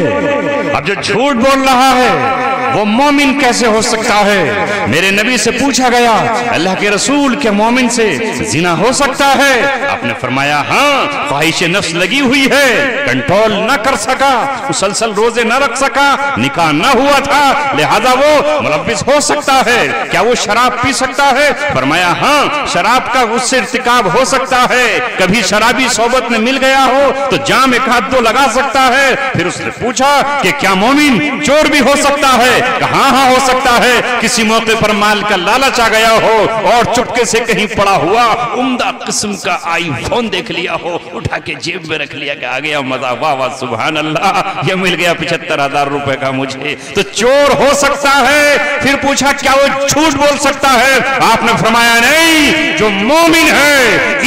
اب جو جھوٹ بول رہا ہے وہ مومن کیسے ہو سکتا ہے؟ میرے نبی سے پوچھا گیا اللہ کے رسول کیا مومن سے زنا ہو سکتا ہے؟ آپ نے فرمایا ہاں، خواہش نفس لگی ہوئی ہے، کنٹرول نہ کر سکا، مسلسل روزے نہ رکھ سکا، نکاح نہ ہوا تھا، لہذا وہ ملوث ہو سکتا ہے۔ کیا وہ شراب پی سکتا ہے؟ فرمایا ہاں، شراب کا اس سے ارتکاب ہو سکتا ہے، کبھی شرابی صحبت میں مل گیا ہو تو جام 1-2 لگا سکتا ہے۔ پھر اس نے پوچھا کہ کیا مومن چور بھی ہو سکتا ہے؟ کہاں ہاں ہو سکتا ہے، کسی موقع پر مال کا لالچ آ گیا ہو اور چپکے سے کہیں پڑا ہوا عمدہ قسم کا آئی فون دیکھ لیا ہو، اٹھا کے جیب میں رکھ لیا کہ آ گیا مزہ، واہ واہ سبحان اللہ، یہ مل گیا 75,000 روپے کا مجھے، تو چور ہو سکتا ہے۔ پھر پوچھا کیا وہ جھوٹ بول سکتا ہے؟ آپ نے فرمایا نہیں، جو مومن ہے،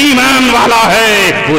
ایمان والا ہے، وہ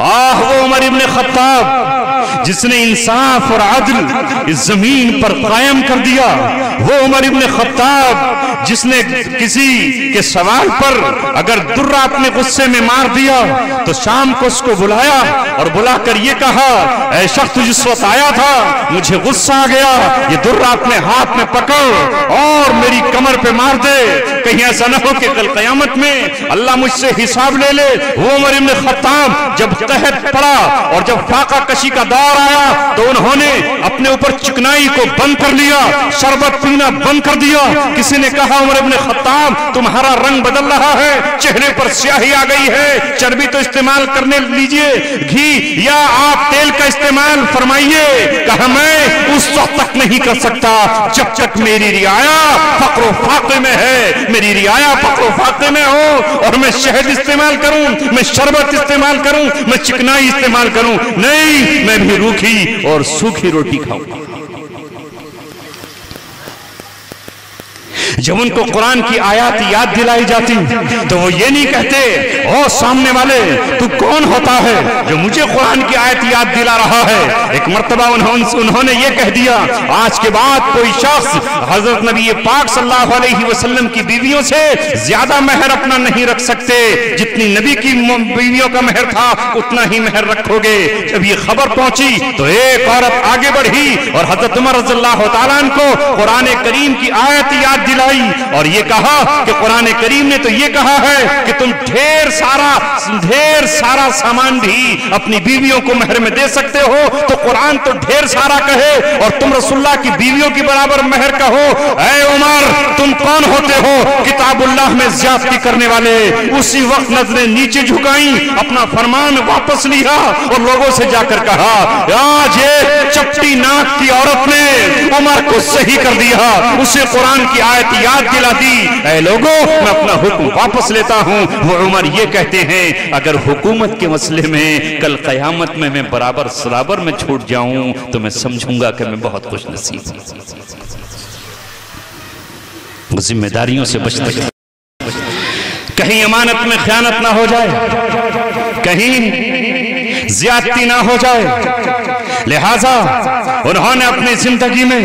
آہ وہ عمر ابن خطاب جس نے انصاف اور عدل اس زمین پر قائم کر دیا، وہ عمر ابن خطاب جس نے کسی کے سوال پر اگر درہ اپنے غصے میں مار دیا تو شام کو اس کو بلایا اور بلا کر یہ کہا، اے شخص تو جس وقت آیا تھا مجھے غصہ آ گیا، یہ درہ اپنے ہاتھ میں پکڑ اور میری کمر پہ مار دے، کہیں ایسا نہ ہو کہ کل قیامت میں اللہ مجھ سے حساب لے لے۔ وہ عمر ابن خطاب جب قحط پڑا اور جب فاقہ کشی کا دور آیا تو انہوں نے اپنے اوپر چکنائی کو بند کر لیا، شربت پینا بند کر دیا۔ کسی نے کہا عمر ابن خطاب تمہارا رنگ بدل رہا ہے، چہرے پر سیاہی آ گئی ہے، چربی تو استعمال کرنے لیجئے، گھی یا آپ تیل کا استعمال فرمائیے۔ کہا میں اس وقت تک نہیں کر سکتا جب تک میری رعایا فقر و فاقے میں ہے، میری رعایا فقر و فاقے میں ہو اور میں شہد استعمال کروں، میں شربت استعمال کروں، میں چکنائی استعمال کروں، نہیں، میں بھی روکھی اور سوکھی روٹی کھاؤں۔ جب ان کو قرآن کی آیات یاد دلائی جاتی تو وہ یہ نہیں کہتے او سامنے والے تو کون ہوتا ہے جو مجھے قرآن کی آیت یاد دلا رہا ہے۔ ایک مرتبہ انہوں نے یہ کہہ دیا آج کے بعد کوئی شخص حضرت نبی پاک صلی اللہ علیہ وسلم کی بیویوں سے زیادہ مہر اپنا نہیں رکھ سکتے، جتنی نبی کی بیویوں کا مہر تھا اتنا ہی مہر رکھو گے۔ جب یہ خبر پہنچی تو ایک عورت آگے بڑھی اور حضرت عمر رضی اللہ تعالیٰ عنہ کو قرآن کریم کی آیت یاد دلائی اور یہ کہا کہ قرآن کریم نے تو یہ کہا ہے کہ تم ڈھیر سارا سامان بھی اپنی بیویوں کو مہر میں دے سکتے ہو، تو قرآن تو ڈھیر سارا کہے اور تم رسول اللہ کی بیویوں کی برابر مہر کہو۔ اے عمر تم کون ہوتے ہو کتاب اللہ میں زیادتی کرنے والے؟ اسی وقت نظریں نیچے جھکائیں، اپنا فرمان واپس لیا اور لوگوں سے جا کر کہا آج یہ چپٹی ناک کی عورت نے عمر کو صحیح کر دیا، اسے قرآن کی آیت یاد دلا دی۔ اے لوگوں میں اپنا حکم واپس لیتا ہوں۔ وہ عمر یہ کہتے ہیں اگر حکومت کے مسئلے میں کل قیامت میں برابر میں چھوٹ جاؤں تو میں سمجھوں گا کہ میں بہت خوش نصیب ہوں۔ ذمہ داریوں سے بچتے کہیں امانت میں خیانت نہ ہو جائے، کہیں زیادتی نہ ہو جائے، لہٰذا انہوں نے اپنی زندگی میں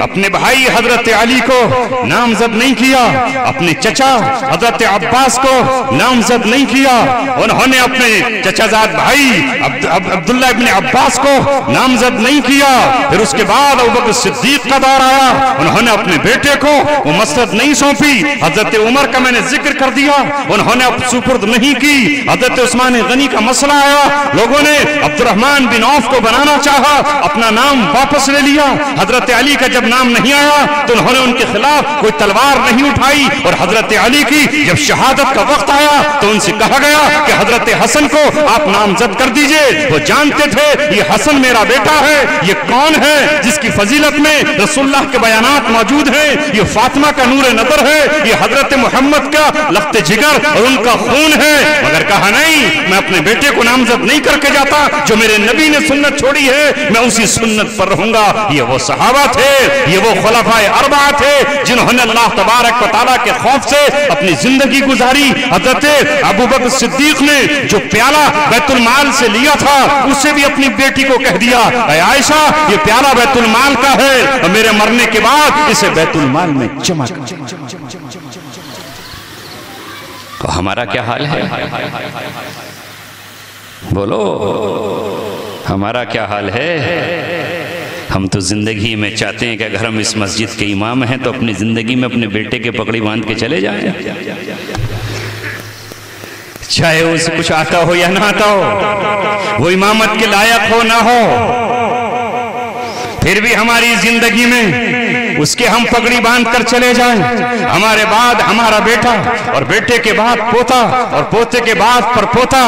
اپنے بھائی حضرت علی کو نامزد نہیں کیا، اپنے چچا حضرت عباس کو نامزد نہیں کیا، انہوں نے اپنے چچا زاد بھائی عبداللہ ابن عباس کو نامزد نہیں کیا۔ پھر اس کے بعد ابوبکر صدیق کا دور آیا، انہوں نے اپنے بیٹے کو وہ مسند نہیں سونپی۔ حضرت عمر کا میں نے ذکر کر دیا، انہوں نے سپرد نہیں کی۔ حضرت عثمان غنی کا مسئلہ آیا، لوگوں نے عبد الرحمن بن عوف کو بنانا چاہا، اپنا نام واپس لے لیا۔ حضرت علی کا جب نام نہیں آیا تو انہوں نے ان کے خلاف کوئی تلوار نہیں اٹھائی، اور حضرت علی کی جب شہادت کا وقت آیا تو ان سے کہا گیا کہ حضرت حسن کو آپ نامزد کر دیجئے۔ وہ جانتے تھے یہ حسن میرا بیٹا ہے، یہ کون ہے جس کی فضیلت میں رسول اللہ کے بیانات موجود ہیں، یہ فاطمہ کا نور نظر ہے، یہ حضرت محمد کا لخت جگر اور ان کا خون ہے۔ مگر کہا نہیں، میں اپنے بیٹے کو نامزد نہیں کر کے جاتا، جو میرے نبی نے سنت چھوڑی ہے میں اسی سنت پر رہوں گا۔ یہ وہ صحابہ تھے، یہ وہ خلفائے اربعہ تھے جنہوں نے اللہ تبارک و تعالیٰ کے خوف سے اپنی زندگی گزاری۔ حضرت ابوبکر صدیق نے جو پیالہ بیت المال سے لیا تھا اسے بھی اپنی بیٹی کو کہہ دیا اے عائشہ یہ پیالہ بیت المال کا ہے اور میرے مرنے کے بعد اسے بیت المال میں جمع کر۔ ہمارا کیا حال ہے؟ بولو ہمارا کیا حال ہے؟ ہم تو زندگی میں چاہتے ہیں کہ اگر ہم اس مسجد کے امام ہیں تو اپنی زندگی میں اپنے بیٹے کے پگڑی باندھ کے چلے جائیں، چاہے اسے کچھ آتا ہو یا نہ آتا ہو، وہ امامت کے لائق ہو نہ ہو، پھر بھی ہماری زندگی میں اس کے ہم پگڑی باندھ کر چلے جائیں۔ ہمارے بعد ہمارا بیٹا اور بیٹے کے بعد پوتا اور پوتے کے بعد پر پوتا،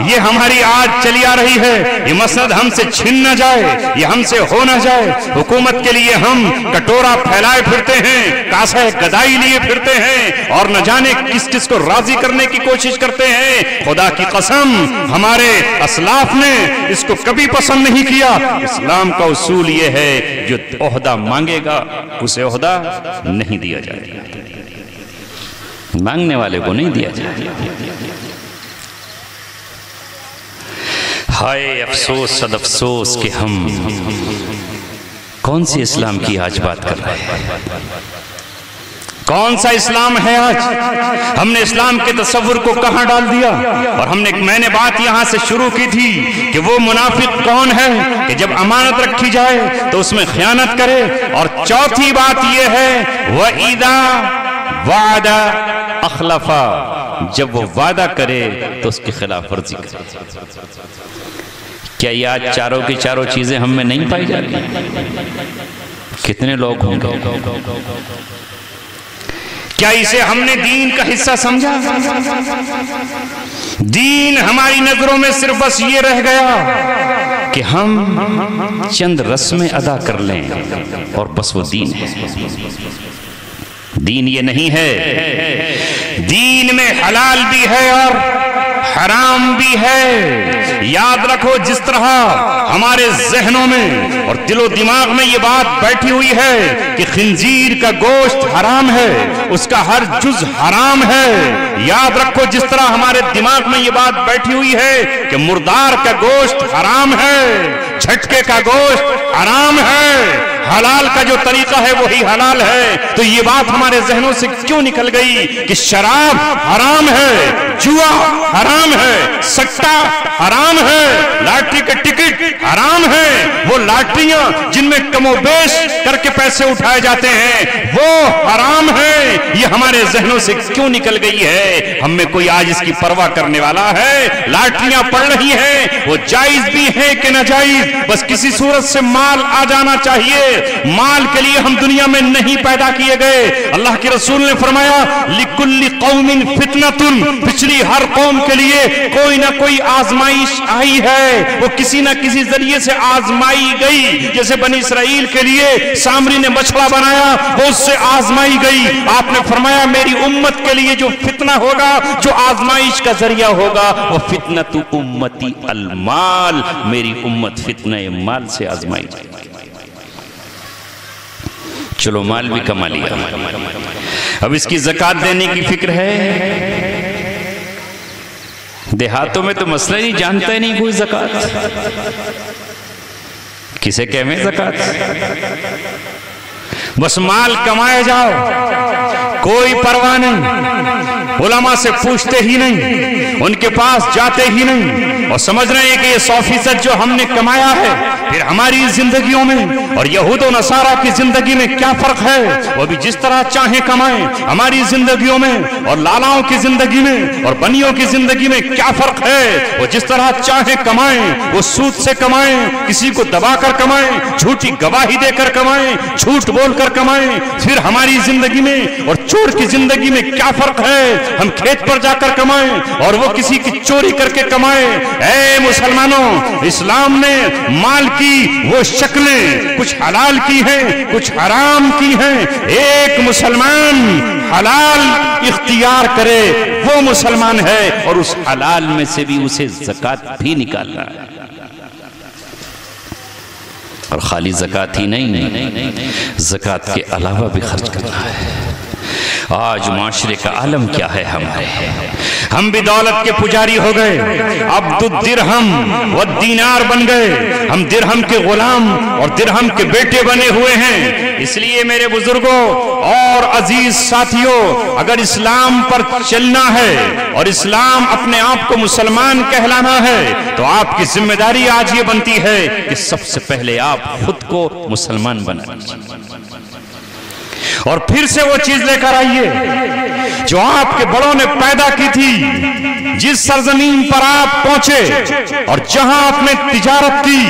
یہ ہماری آج چلی آ رہی ہے۔ یہ مسند ہم سے چھن نہ جائے، یہ ہم سے ہو نہ جائے۔ حکومت کے لیے ہم کٹورا پھیلائے پھرتے ہیں، کاسہ گدائی لیے پھرتے ہیں اور نہ جانے کس کس کو راضی کرنے کی کوشش کرتے ہیں۔ خدا کی قسم ہمارے اسلاف نے اس کو کبھی پسند نہیں کیا۔ اسلام کا اصول یہ ہے جو عہدہ مانگے گا اسے عہدہ نہیں دیا جائے گا، مانگنے والے کو نہیں دیا جائے گا۔ ہائے افسوس صد افسوس کہ ہم کون سی اسلام کی آج بات کر رہے ہیں؟ کون سا اسلام ہے آج؟ ہم نے اسلام کے تصور کو کہاں ڈال دیا؟ اور میں نے بات یہاں سے شروع کی تھی کہ وہ منافق کون ہے کہ جب امانت رکھی جائے تو اس میں خیانت کرے، اور چوتھی بات یہ ہے وَإِذَا وَعَدَ أَخْلَفَ، جب وہ وعدہ کرے تو اس کی خلاف ورزی کرے۔ کیا یہ آج چاروں کی چاروں چیزیں ہم میں نہیں پائی جاتی؟ کتنے لوگ ہوں گے؟ کیا اسے ہم نے دین کا حصہ سمجھا؟ دین ہماری نظروں میں صرف بس یہ رہ گیا کہ ہم چند رسمیں ادا کر لیں اور بس وہ دین ہے۔ دین یہ نہیں ہے، دین میں حلال بھی ہے اور حرام بھی ہے۔ یاد رکھو، جس طرح ہمارے ذہنوں میں اور دل و دماغ میں یہ بات بیٹھی ہوئی ہے کہ خنزیر کا گوشت حرام ہے، اس کا ہر جز حرام ہے، یاد رکھو جس طرح ہمارے دماغ میں یہ بات بیٹھی ہوئی ہے کہ مردار کا گوشت حرام ہے، جھٹکے کا گوشت حرام ہے، حلال کا جو طریقہ ہے وہی حلال ہے، تو یہ بات ہمارے ذہنوں سے کیوں نکل گئی کہ شراب حرام ہے، جوا حرام ہے، سٹا حرام ہے، لاٹری کا ٹکٹ حرام ہے، وہ لاٹریاں جن میں کم و بیش کر کے پیسے اٹھائے جاتے ہیں وہ حرام ہے، یہ ہمارے ذہنوں سے کیوں نکل گئی ہے؟ ہم میں کوئی آج اس کی پرواہ کرنے والا ہے؟ لاٹریاں پڑ رہی ہیں، وہ جائز بھی ہے کہ ناجائز، بس کسی صورت سے مال آ جانا چاہیے۔ مال کے لیے ہم دنیا میں نہیں پیدا کیے گئے۔ اللہ کے رسول نے فرمایا لِكُلِّ قَوْمٍ فِتْنَةٌ، پچھلی ہر قوم کے لیے کوئی نہ کوئی آزمائش آئی ہے، وہ کسی نہ کسی ذریعے سے آزمائی گئی۔ جیسے بنی اسرائیل کے لیے سامری نے بچڑا بنایا، وہ اس سے آزمائی گئی۔ آپ نے فرمایا میری امت کے لیے جو فتنہ ہوگا، جو آزمائش کا ذریعہ ہوگا، وہ فتنۃ امتی المال، میری امت فتنہ مال سے آزمائی جائے گی۔ چلو مال بھی کما لیا، اب اس کی زکوٰۃ دینے کی فکر ہے۔ دیہاتوں میں تو مسئلہ نہیں جانتا ہی نہیں کوئی زکوٰۃ، کسے کہویں زکوٰۃ؟ بس مال کمائے جاؤ، کوئی پرواہ نہیں، علماء سے پوچھتے ہی نہیں، ان کے پاس جاتے ہی نہیں، اور سمجھ رہے ہیں کہ یہ 100% جو ہم نے کمایا ہے پھر ہماری زندگیوں میں اور یہود و نصارہ کی زندگی میں کیا فرق ہے؟ وہ بھی جس طرح چاہیں کمائیں، ہماری زندگیوں میں اور لالاؤں کی زندگی میں اور بنیوں کی زندگی میں کیا فرق ہے؟ وہ جس طرح چاہیں کمائیں، وہ سود سے کمائیں، کسی کو دبا کر کمائیں، جھوٹی گواہی دے کر کمائیں، جھوٹ بول کر کمائیں، پھر ہماری زندگی میں اور چور کی زندگی میں کیا فرق ہے؟ ہم کھیت پر جا کر کمائیں اور وہ کسی کی چوری کر کے کمائیں۔ اے مسلمانوں، اسلام نے مال کی وہ شکلیں کچھ حلال کی ہیں، کچھ حرام کی ہیں۔ ایک مسلمان حلال اختیار کرے وہ مسلمان ہے، اور اس حلال میں سے بھی اسے زکوٰۃ بھی نکالنا ہے، اور خالی زکوٰۃ ہی نہیں، زکوٰۃ کے علاوہ بھی خرچ کرنا ہے۔ آج معاشرے کا عالم کیا ہے ہمارے؟ ہم بھی دولت کے پجاری ہو گئے، عبد الدرہم والدینار بن گئے، ہم درہم کے غلام اور درہم کے بیٹے بنے ہوئے ہیں۔ اس لیے میرے بزرگوں اور عزیز ساتھیوں، اگر اسلام پر چلنا ہے اور اسلام اپنے آپ کو مسلمان کہلانا ہے تو آپ کی ذمہ داری آج یہ بنتی ہے کہ سب سے پہلے آپ خود کو مسلمان بنائیں، اور پھر سے وہ چیز لے کر آئیے جو آپ کے بڑوں نے پیدا کی تھی۔ جس سرزمین پر آپ پہنچے اور جہاں آپ نے تجارت کی،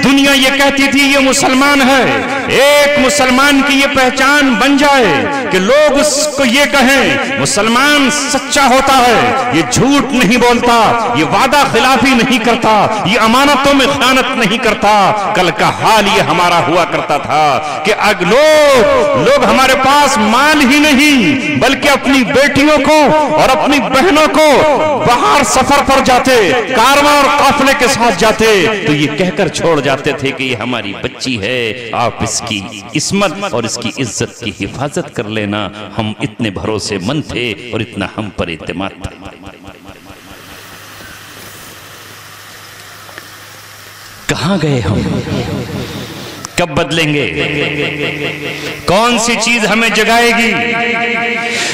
دنیا یہ کہتی تھی یہ مسلمان ہے۔ ایک مسلمان کی یہ پہچان بن جائے کہ لوگ اس کو یہ کہیں مسلمان سچا ہوتا ہے، یہ جھوٹ نہیں بولتا، یہ وعدہ خلافی نہیں کرتا، یہ امانتوں میں خیانت نہیں کرتا۔ کل کا حال یہ ہمارا ہوا کرتا تھا کہ لوگ ہمارے پاس مال ہی نہیں بلکہ اپنی بیٹیوں کو اور اپنی بہنوں کو باہر سفر پر جاتے، کارواں اور قافلے کے ساتھ جاتے تو یہ کہہ کر چھوڑ جاتے تھے کہ یہ ہماری بچی ہے، آپ اس کی عصمت اور اس کی عزت کی حفاظت کر لینا۔ ہم اتنے بھروسے مند تھے اور اتنا ہم پر اعتماد تھا۔ کہاں گئے ہم؟ کب بدلیں گے؟ کون سی چیز ہمیں جگائے گی؟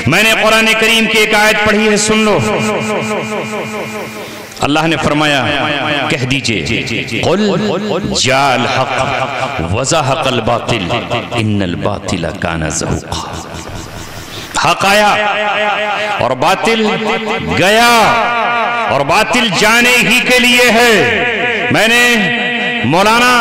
میں نے قرآن کریم کی ایک آیت پڑھی ہے، سن لو۔ اللہ نے فرمایا کہہ دیجئے قل جاء الحق وزهق الباطل ان الباطل کان زہوقا۔ حق آیا اور باطل گیا، اور باطل جانے ہی کے لیے ہے۔ میں نے مولانا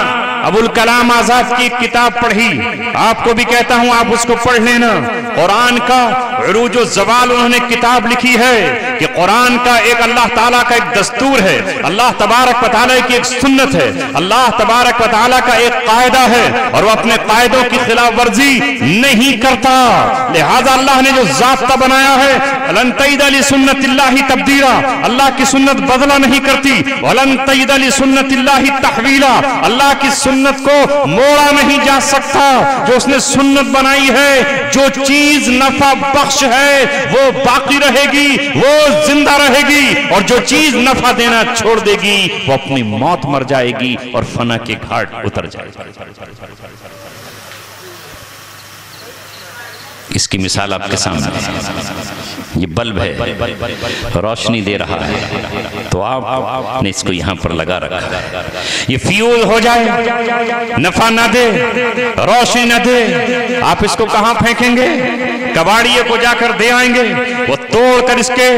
ابوالکلام آزاد کی کتاب پڑھی، آپ کو بھی کہتا ہوں آپ اس کو پڑھ لینا۔ قرآن کا عروج و زوال انہوں نے کتاب لکھی ہے کہ قرآن کا ایک اللہ تعالیٰ کا ایک دستور ہے، اللہ تبارک و تعالیٰ کی ایک سنت ہے، اللہ تبارک و تعالیٰ کا ایک قاعدہ ہے، اور وہ اپنے قاعدوں کی خلاف ورزی نہیں کرتا۔ لہذا اللہ نے جو ضابطہ بنایا ہے، لن تجد لسنت اللہ تبدیلا، اللہ کی سنت بدلا نہیں کرتی، ولن تجد لسنت اللہ تحویلا، اللہ کی سنت کو موڑا نہیں جا سکتا۔ جو اس نے سنت بنائی ہے، جو چیز نفع بخش ہے وہ باقی رہے گی، وہ زندہ رہے گی، اور جو چیز نفع دینا چھوڑ دے گی وہ اپنی موت مر جائے گی اور فنا کے گھاٹ اتر جائے گی۔ اس کی مثال آپ کے سامنے ہے، یہ بلب ہے، روشنی دے رہا ہے، تو آپ نے اس کو یہاں پر لگا رکھا ہے، یہ فیول ہو جائے، نفع نہ دے، روشنی نہ دے، آپ اس کو کہاں پھینکیں گے؟ کباڑیے کو جا کر دے آئیں گے، وہ توڑ کر اس کے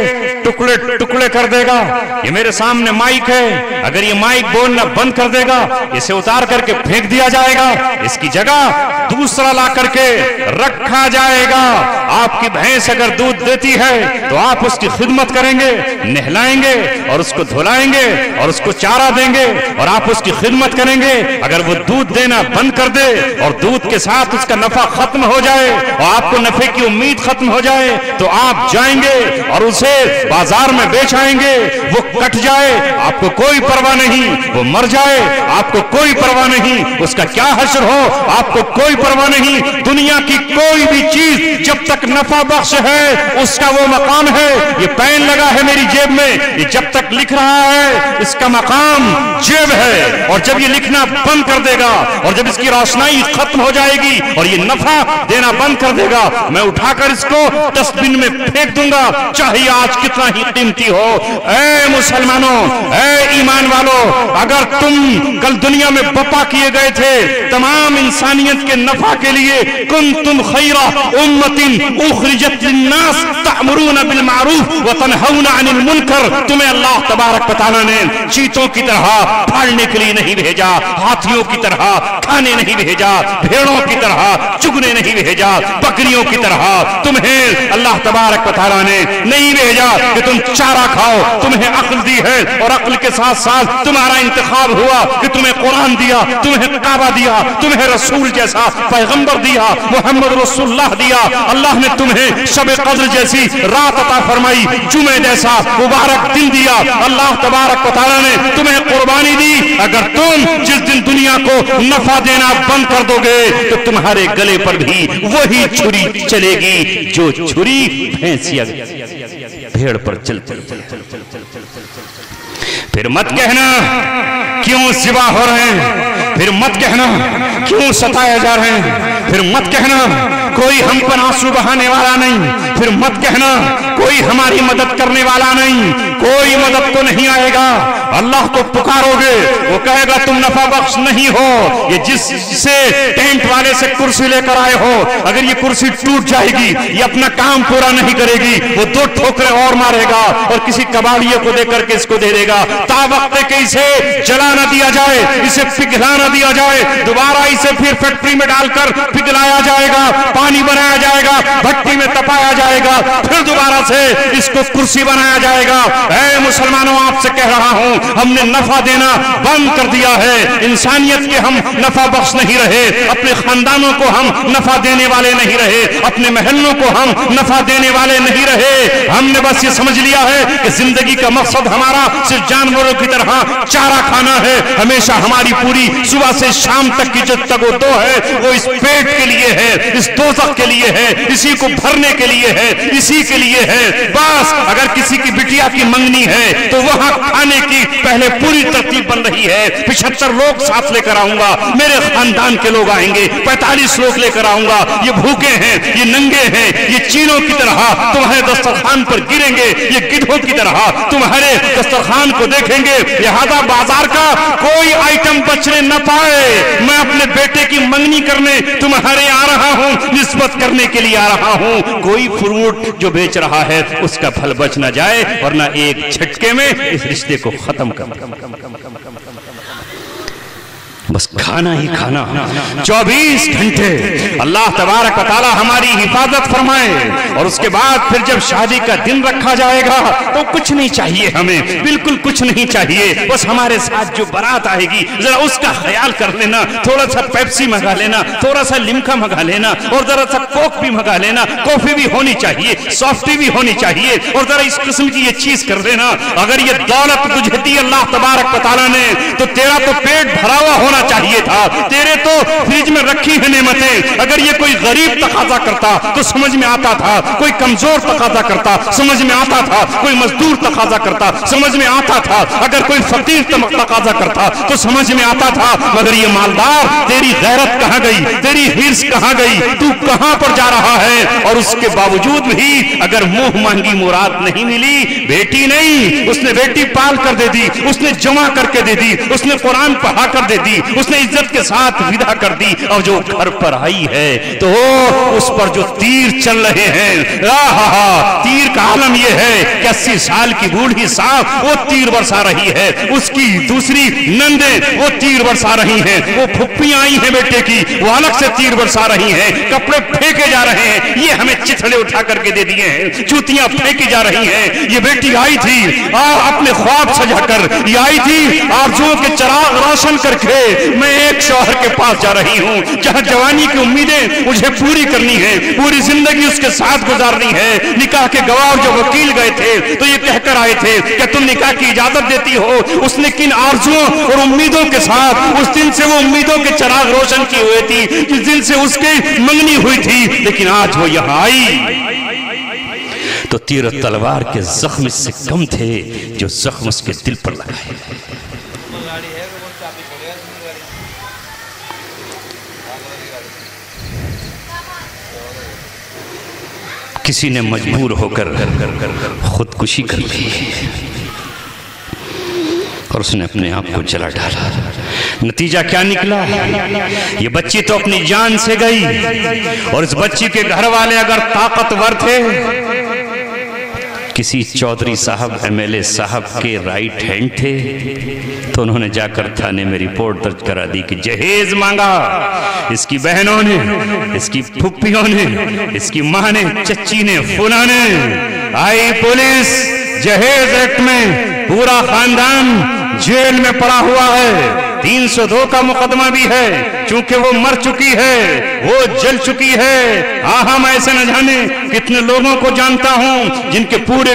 ٹکڑے ٹکڑے کر دے گا۔ یہ میرے سامنے مائک ہے، اگر یہ مائک بولنا بند کر دے گا، اسے اتار کر کے پھینک دیا جائے گا، اس کی جگہ دوسرا لا کر کے رکھا جائے گا۔ آپ کی بھینس اگر دودھ دیتی ہے تو آپ اس کی خدمت کریں گے، نہلائیں گے اور اس کو دھلائیں گے اور اس کو چارہ دیں گے اور آپ اس کی خدمت کریں گے۔ اگر وہ دودھ دینا بند کر دے اور دودھ کے ساتھ اس کا نفع ختم ہو جائے اور آپ کو نفع کی امید ختم ہو جائے تو آپ جائیں گے اور اسے بازار میں بیچ آئیں گے، وہ کٹ جائے آپ کو کوئی پرواہ نہیں، وہ مر جائے آپ کو کوئی پرواہ نہیں، اس کا کیا حشر ہو آپ کو کوئی پرواہ نہیں۔ دنیا کی کوئی بھی چیز جب تک نفع بخش ہے اس کا وہ مقام ہے۔ یہ پین لگا ہے میری جیب میں، یہ جب تک لکھ رہا ہے اس کا مقام جیب ہے، اور جب یہ لکھنا بند کر دے گا اور جب اس کی روشنائی ختم ہو جائے گی اور یہ نفع دینا بند کر دے گا، میں اٹھا کر اس کو ڈسٹ بن میں پھینک دوں گا، چاہے آج کتنا ہی قیمتی ہو۔ اے مسلمانوں، اے ایمان والو، اگر تم کل دنیا میں بپا کیے گئے تھے تمام انسانیت کے نفع کے لیے، کنتم خیر امت اخرجت للناس تأمرون بالمعروف وتنہون عن المنکر، تمہیں اللہ تبارک و تعالیٰ نے چیتوں کی طرح پھاڑنے کے لیے نہیں بھیجا، ہاتھیوں کی طرح کھانے نہیں بھیجا، بھیڑوں کی طرح چگنے نہیں بھیجا، بکریوں کی طرح تمہیں اللہ تبارک و تعالیٰ نے نہیں بھیجا کہ تم چارہ کھاؤ۔ تمہیں عقل دی ہے اور عقل کے ساتھ ساتھ تمہارا انتخاب ہوا کہ تمہیں قرآن دیا، تمہیں کعبہ دیا، تمہیں رسول جیسا پیغمبر دیا، محمد رسول اللہ دیا، اللہ نے تمہیں شب قدر جیسی رات عطا فرمائی، جمعہ جیسا مبارک دن دیا، اللہ تبارک و تعالیٰ نے تمہیں قربانی دی۔ اگر تم جس دن دنیا کو نفع دینا بند کر دو گے تو تمہارے گلے پر بھی وہی چھری چلے گی جو چھری بھینس یا بھیڑ پر چلتی۔ پھر مت کہنا کیوں ذبح ہو رہے ہیں، پھر مت کہنا کیوں ستائے جا رہے ہیں، پھر مت کہنا کوئی ہم پر آنسو بہانے والا نہیں، پھر مت کہنا کوئی ہماری مدد کرنے والا نہیں، کوئی مدد کو نہیں آئے گا۔ اللہ کو پکارو گے وہ کہے گا تم نفع بخش نہیں ہو، یہ جس سے ٹینٹ والے سے کرسی لے کر آئے ہو، اگر یہ کرسی ٹوٹ جائے گی یہ اپنا کام پورا نہیں کرے گی، وہ دو ٹھوکرے اور مارے گا اور کسی کباڑیے کو دے کر کے اس کو دے دے گا، تا وقت کہ اسے جلا نہ دیا جائے، اسے پگھلا نہ دیا جائے، دوبارہ اسے پھر فیکٹری میں ڈال کر پگھلایا جائے گا، پانی بنایا جائے گا، بھٹی میں تپایا جائے گا، پھر دوبارہ سے اس کو کرسی بنایا جائے گا۔ اے مسلمانوں، آپ سے کہہ رہا ہوں ہم نے نفع دینا بند کر دیا ہے، انسانیت کے ہم نفع بخش نہیں رہے، اپنے خاندانوں کو ہم نفع دینے والے نہیں رہے، اپنے محلوں کو ہم نفع دینے والے نہیں رہے۔ ہم نے بس یہ سمجھ لیا ہے کہ زندگی کا مقصد ہمارا صرف جانوروں کی طرح چارہ کھانا ہے، ہمیشہ ہماری پوری صبح سے شام تک کی جب تک وہ دو ہے وہ اس پیٹ کے لیے ہے، اس دوزخ کے لیے ہے، اسی کو بھرنے کے لیے ہے، اسی کے لیے ہے۔ ہیں بس اگر کسی کی بٹیا کی منگنی ہے تو وہاں کھانے کی پہلے پوری ترتیب بن رہی ہے، 75 لوگ ساتھ لے کر آؤں گا، میرے خاندان کے لوگ آئیں گے، 45 لوگ لے کر آؤں گا، یہ بھوکے ہیں، یہ ننگے ہیں، یہ چینوں کی طرح تمہارے دسترخوان پر گریں گے، یہ گدھوں کی طرح تمہارے دسترخوان کو دیکھیں گے، لہذا بازار کا کوئی آئٹم بچنے نہ پائے، میں اپنے بیٹے کی منگنی کرنے تمہارے آ رہا ہوں، نسبت کرنے کے لیے آ رہا ہوں، کوئی فروٹ جو بیچ رہا ہے اس کا پھل بچ نہ جائے، ورنہ ایک جھٹکے میں اس رشتے کو ختم کر بس کھانا ہی کھانا 24 گھنٹے اللہ تبارک و تعالی ہماری حفاظت فرمائے. اور اس کے بعد پھر جب شادی کا دن رکھا جائے گا تو کچھ نہیں چاہیے، ہمیں بالکل کچھ نہیں چاہیے، بس ہمارے ساتھ جو بارات آئے گی ذرا اس کا خیال کر لینا، تھوڑا سا پیپسی منگا لینا، تھوڑا سا لمکا منگا لینا، اور ذرا سا کوک بھی منگا لینا، کافی بھی ہونی چاہیے، سافٹی بھی ہونی چاہیے، اور ذرا اس قسم کی یہ چیز کر دینا. اگر یہ دولت تجھے دی اللہ تبارک و تعالی نے تو تیرا تو پیٹ بھرا ہوا ہونا چاہیے تھا، تیرے تو فریج میں رکھی ہیں نعمتیں. اگر یہ کوئی غریب تقاضا کرتا تو سمجھ میں آتا تھا، کوئی کمزور تقاضا کرتا سمجھ میں آتا تھا، کوئی مزدور تقاضا کرتا سمجھ میں آتا تھا، اگر کوئی فقیر تقاضا کرتا تو سمجھ میں آتا تھا. مگر یہ مالدار، تیری غیرت کہاں گئی، تیری حرص کہاں گئی، تو کہاں پر جا رہا ہے؟ اور اس کے باوجود بھی اگر منہ مانگی مراد نہیں ملی، بیٹی نہیں، اس نے بیٹی پال کر دے دی، اس نے جمع کر کے دے دی، اس نے قرآن پڑھا کر دے دی، اس نے عزت کے ساتھ ودا کر دی، اور جو گھر پر آئی ہے تو اس پر جو تیر چل رہے ہیں، تیر کا عالم یہ ہے کہ 80 سال کی بوڑھی صاحب وہ تیر برسا رہی ہے، اس کی دوسری نندیں وہ تیر برسا رہی ہیں، وہ پھپھیاں آئی ہیں بیٹے کی وہ الگ سے تیر برسا رہی ہیں، کپڑے پھینکے جا رہے ہیں، یہ ہمیں چتھڑے اٹھا کر کے دے دیے ہیں، جوتیاں پھینکی جا رہی ہیں. یہ بیٹی آئی تھی اپنے خواب سجا کر، یہ آئی تھی آرزوؤں کے چراغ روشن کر کے، میں ایک شوہر کے پاس جا رہی ہوں جہاں جوانی کی امیدیں مجھے پوری کرنی ہے، پوری زندگی اس کے ساتھ گزارنی ہے. نکاح کے گواہ جو وکیل گئے تھے تو یہ کہہ کر آئے تھے کہ تم نکاح کی اجازت دیتی ہو. اس نے کن آرزوؤں اور امیدوں کے ساتھ اس دن سے وہ امیدوں کے چراغ روشن کی ہوئی تھی جس دن سے اس کی منگنی ہوئی تھی، لیکن آج وہ یہاں آئی تو تیر و تلوار کے زخم اس سے کم تھے جو زخم اس کے دل پر لگائے. کسی نے مجبور ہو کر خودکشی کر لی اور اس نے اپنے آپ کو جلا ڈالا. نتیجہ کیا نکلا؟ یہ بچی تو اپنی جان سے گئی، اور اس بچی کے گھر والے اگر طاقتور تھے، کسی چودھری صاحب MLA صاحب کے رائٹ ہینڈ تھے، تو انہوں نے جا کر تھانے میں رپورٹ درج کرا دی کہ جہیز مانگا. اس کی بہنوں نے، اس کی پھپھیوں نے، اس کی ماں نے، چچی نے، فلاں نے. آئی پولیس، جہیز ایکٹ میں پورا خاندان جیل میں پڑا ہوا ہے. 302 کا مقدمہ بھی ہے، چونکہ وہ مر چکی ہے، وہ جل چکی ہے. ہم ایسے نہ جانے کتنے لوگوں کو جانتا ہوں جن کے پورے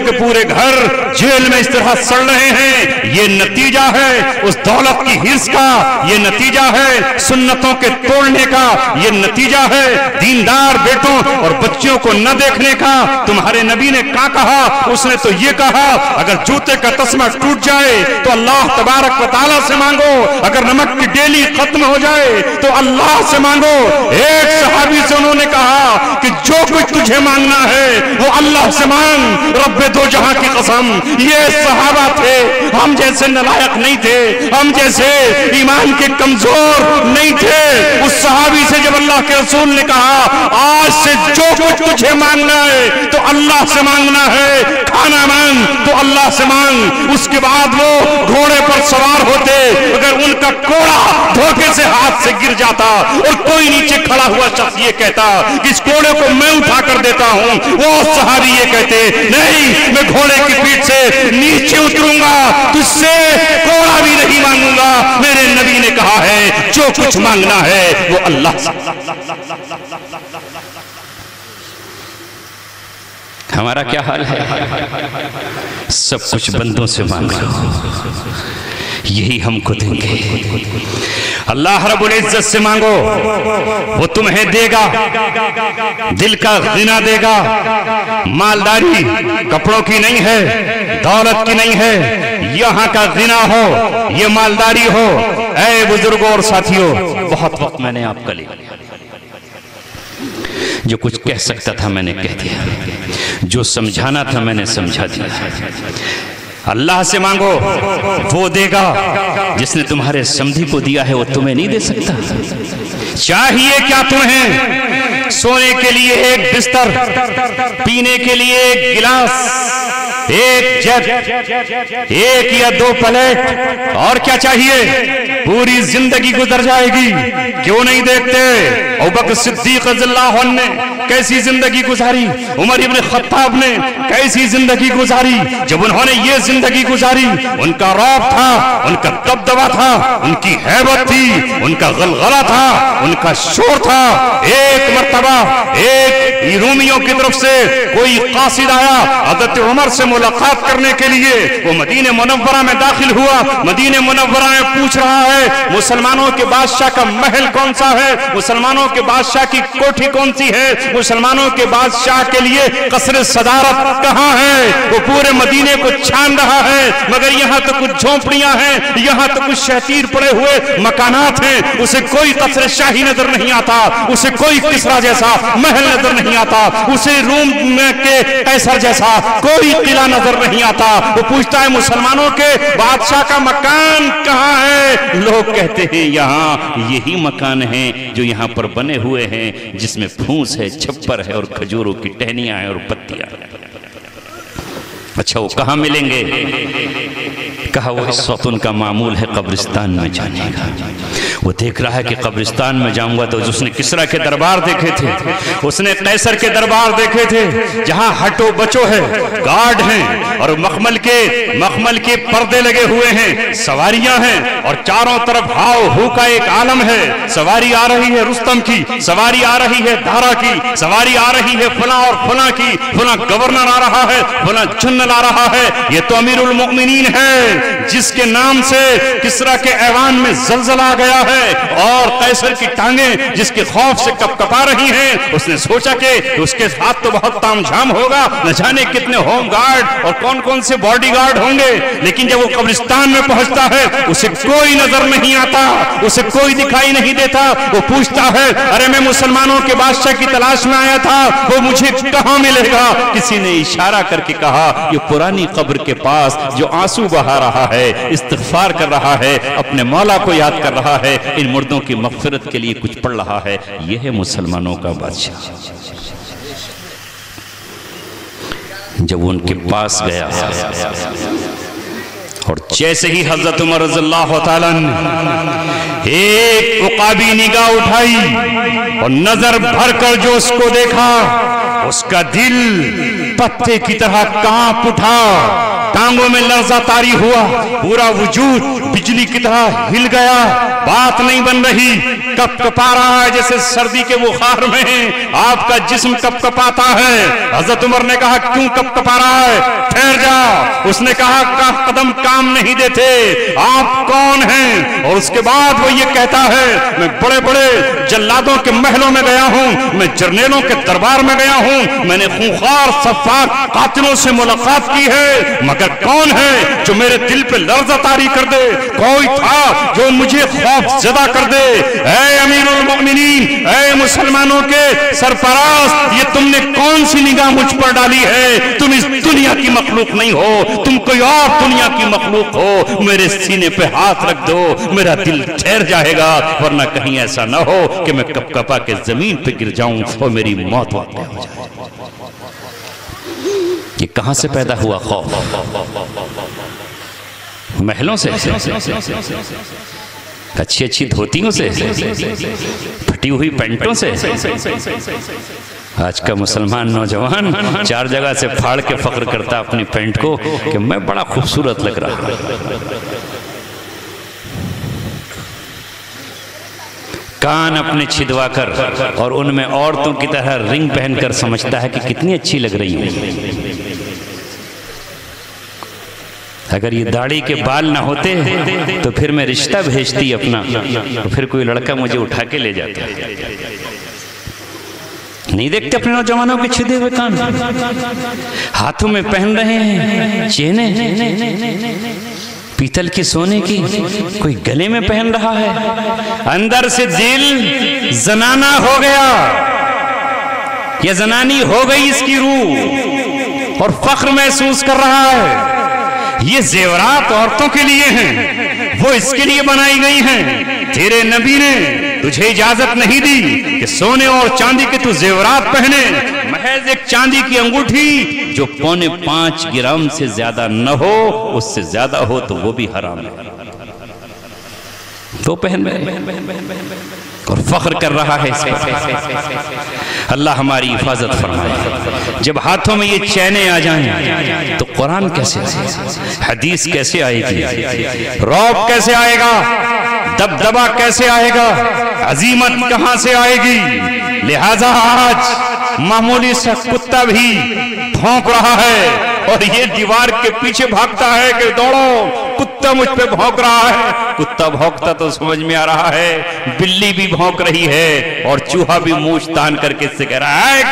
گھر جیل میں اس طرح سڑ رہے ہیں. یہ نتیجہ ہے اس دولت کی حرص کا، یہ نتیجہ ہے سنتوں کے توڑنے کا، یہ نتیجہ ہے دیندار بیٹوں اور بچوں کو نہ دیکھنے کا. تمہارے نبی نے کیا کہا؟ اس نے تو یہ کہا اگر جوتے کا تسمہ ٹوٹ جائے تو اللہ تبارک و تعالیٰ سے مانگو، اگر نمک کی ڈیلی ختم ہو جائے تو اللہ سے مانگو. ایک صحابی سے انہوں نے کہا کہ جو کچھ تجھے مانگنا ہے وہ اللہ سے مانگ، رب دو جہاں کی قسم. یہ صحابہ تھے، ہم جیسے نالائق نہیں تھے، ہم جیسے ایمان کے کمزور نہیں تھے. اس صحابی سے جب اللہ کے رسول نے کہا آج سے جو کچھ تجھے مانگنا ہے تو اللہ سے مانگنا ہے، کھانا مانگ تو اللہ سے مانگ. اس کے بعد وہ گھوڑے پر سوار ہوتے، اگر ان کا کوڑا دھوکے سے ہاتھ سے گر جاتا اور کوئی نیچے کھڑا ہوا شخص یہ کہتا کہ اس کوڑے کو میں اٹھا کر دیتا ہوں، وہ صحابی یہ کہتے نہیں، میں گھوڑے کی پیٹھ سے نیچے اتروں گا، تجھ سے کوڑا بھی نہیں مانگوں گا. میرے نبی نے کہا ہے جو کچھ مانگنا ہے وہ اللہ سے. ہمارا کیا حال ہے؟ سب کچھ بندوں سے مانگ لو. یہی ہم کو دیں گے۔ اللہ رب العزت سے مانگو، وہ تمہیں دے گا، دل کا غنا دے گا۔ مالداری کپڑوں کی نہیں ہے، دولت کی نہیں ہے، یہاں کا غنا ہو، یہ مالداری ہو۔ اے بزرگوں اور ساتھیوں، بہت وقت میں نے آپ کا لیا، جو کچھ کہہ سکتا تھا میں نے کہہ دیا، جو سمجھانا تھا میں نے سمجھا دیا۔ اللہ سے مانگو، وہ دے گا۔ جس نے تمہارے سمدھی کو دیا ہے وہ تمہیں نہیں دے سکتا۔ چاہیے کیا تمہیں؟ سونے کے لیے ایک بستر، پینے کے لیے ایک گلاس، ایک جگ، ایک یا دو پلیٹ، اور کیا چاہیے؟ پوری زندگی گزر جائے گی۔ کیوں نہیں دیکھتے ابوبکر صدیق رضی اللہ عنہ نے کیسی زندگی گزاری، عمر ابن خطاب نے کیسی زندگی گزاری۔ جب انہوں نے یہ زندگی گزاری، ان کا رعب تھا، ان کا دبدبہ تھا، ان کی ہیبت تھی، ان کا غلغلہ تھا، ان کا شور تھا۔ ایک مرتبہ ایک رومیوں کی طرف سے کوئی قاصد آیا حضرت عمر سے ملاقات کرنے کے لیے، وہ مدینہ منورہ میں داخل ہوا، مدینہ منورہ میں پوچھ رہا ہے مسلمانوں کے بادشاہ کا محل کون سا ہے، مسلمانوں کے بادشاہ کی کوٹھی کون سی ہے، مسلمانوں کے بادشاہ کے لیے قصر صدارت کہاں ہے۔ وہ پورے مدینے کو چھان رہا ہے، مگر یہاں تو کچھ جھونپڑیاں ہیں، یہاں تو کچھ شہتیر پڑے ہوئے مکانات ہیں۔ اسے کوئی قصر شاہی نظر نہیں آتا، اسے کوئی کسرا جیسا محل نظر نہیں آتا، اسے روم کے قیصر جیسا کوئی قلعہ نظر نہیں آتا۔ وہ پوچھتا ہے مسلمانوں کے بادشاہ کا مکان کہاں ہے؟ لوگ کہتے ہیں یہاں یہی مکان ہیں جو یہاں پر بنے ہوئے ہیں، جس میں پھونس ہے، چھپر ہے اور کھجوروں کی ٹہنیاں ہیں اور پتیاں ہیں۔ اچھا وہ کہاں ملیں گے؟ کہا وہ اس وقت ان کا معمول ہے قبرستان میں جانے کا۔ وہ دیکھ رہا ہے کہ قبرستان میں جاؤں گا تو اس نے کسرا کے دربار دیکھے تھے، اس نے قیصر کے دربار دیکھے تھے، جہاں ہٹو بچو ہے، گارڈ ہیں اور مخمل کے پردے لگے ہوئے ہیں، سواریاں ہیں اور چاروں طرف ہاؤ ہو کا ایک عالم ہے۔ سواری آ رہی ہے رستم کی، سواری آ رہی ہے دارا کی، سواری آ رہی ہے فلاں اور فلاں کی، فلاں گورنر آ رہا ہے، فلاں جنرل آ رہا ہے۔ یہ تو امیر المؤمنین ہے جس کے نام سے کسرا کے ایوان میں زلزلہ آ گیا ہے اور قیصر کی ٹانگیں جس کے خوف سے کپ کپا رہی ہیں۔ اس نے سوچا کہ اس کے ساتھ تو بہت تام جھام ہوگا، نہ جانے کتنے ہوم گارڈ اور کون کون سے باڈی گارڈ ہوں گے۔ لیکن جب وہ قبرستان میں پہنچتا ہے اسے کوئی نظر نہیں آتا، اسے کوئی دکھائی نہیں دیتا۔ وہ پوچھتا ہے ارے میں مسلمانوں کے بادشاہ کی تلاش میں آیا تھا، وہ مجھے کہاں ملے گا؟ کسی نے اشارہ کر کے کہا یہ پرانی قبر کے پاس جو آنسو بہا رہا ہے، استغفار کر رہا ہے، اپنے مولا کو یاد کر رہا ہے، ان مردوں کی مغفرت کے لیے کچھ پڑھ رہا ہے، یہ ہے مسلمانوں کا بادشاہ۔ جب ان کے پاس گیا اور جیسے ہی حضرت عمر رضی اللہ تعالیٰ نے ایک عقابی نگاہ اٹھائی اور نظر بھر کر جو اس کو دیکھا، اس کا دل پتے کی طرح کانپ اٹھا، ٹانگوں میں لرزہ طاری ہوا، پورا وجود بجلی کی طرح ہل گیا، بات نہیں بن رہی، کپ کپا رہا ہے جیسے سردی کے بخار میں آپ کا جسم کپ کپاتا ہے۔ حضرت عمر نے کہا کیوں کپ کپا رہا ہے؟ ٹھہر جا۔ اس نے کہا قدم کام نہیں دیتے، آپ کون ہیں؟ اور اس کے بعد وہ یہ کہتا ہے میں بڑے بڑے جلادوں کے محلوں میں گیا ہوں، میں جرنیلوں کے دربار میں گیا ہوں، میں نے خونخوار صفاق قاتلوں سے ملاقات کی ہے، مگر کون ہے جو میرے دل پہ لرزہ طاری کر دے؟ کوئی تھا جو مجھے خوف زدہ کر دے؟ اے امیر المؤمنین، اے مسلمانوں کے سرپرست، یہ تم نے کون سی نگاہ مجھ پر ڈالی ہے؟ تم اس دنیا کی مخلوق نہیں ہو، تم کوئی اور دنیا کی مخلوق ہو۔ میرے سینے پہ ہاتھ رکھ دو، میرا دل ٹھہر جائے گا، ورنہ کہیں ایسا نہ ہو کہ میں کپ کپا کے زمین پہ گر جاؤں اور میری موت واقع ہو جائے۔ یہ کہاں سے پیدا ہوا خوف؟ محلوں سے، اچھی اچھی دھوتیوں سے، پھٹی ہوئی پینٹوں سے۔ آج کا مسلمان نوجوان چار جگہ سے پھاڑ کے فخر کرتا اپنی پینٹ کو کہ میں بڑا خوبصورت لگ رہا ہوں۔ کان اپنے چھدوا کر اور ان میں عورتوں کی طرح رنگ پہن کر سمجھتا ہے کہ کتنی اچھی لگ رہی ہوں۔ اگر یہ داڑھی کے بال نہ ہوتے تو پھر میں رشتہ بھیجتی اپنا، تو پھر کوئی لڑکا مجھے اٹھا کے لے جاتا۔ نہیں دیکھتے اپنے نوجوانوں کے چھدے ہوئے کان، ہاتھوں میں پہن رہے ہیں چینیں پیتل کی سونے کی، کوئی گلے میں پہن رہا ہے، اندر سے دل زنانہ ہو گیا یا زنانی ہو گئی اس کی روح، اور فخر محسوس کر رہا ہے۔ یہ زیورات عورتوں کے لیے ہیں، وہ اس کے لیے بنائی گئی ہیں۔ تیرے نبی نے تجھے اجازت نہیں دی کہ سونے اور چاندی کے تو زیورات پہنے، محض ایک چاندی کی انگوٹھی جو 5.25 گرام سے زیادہ نہ ہو، اس سے زیادہ ہو تو وہ بھی حرام ہے، تو پہن رہے اور فخر کر رہا ہے اس پر۔ اللہ ہماری حفاظت فرمائے۔ جب ہاتھوں میں یہ چینیں آ جائیں تو قرآن کیسے آئے گا، حدیث کیسے آئے گی، رعب کیسے آئے گا، دبدبہ کیسے آئے گا، عظیمت کہاں سے آئے گی؟ لہٰذا آج معمولی سا کتا بھی بھونک رہا ہے اور یہ دیوار کے پیچھے بھاگتا ہے کہ دوڑو، کتا مجھ پہ بھونک رہا ہے۔ کتا بھونکتا تو سمجھ میں آ رہا ہے، بلی بھی بھونک رہی ہے، اور چوہا بھی مونچھ تان کر کے اس سے کہہ رہا ہے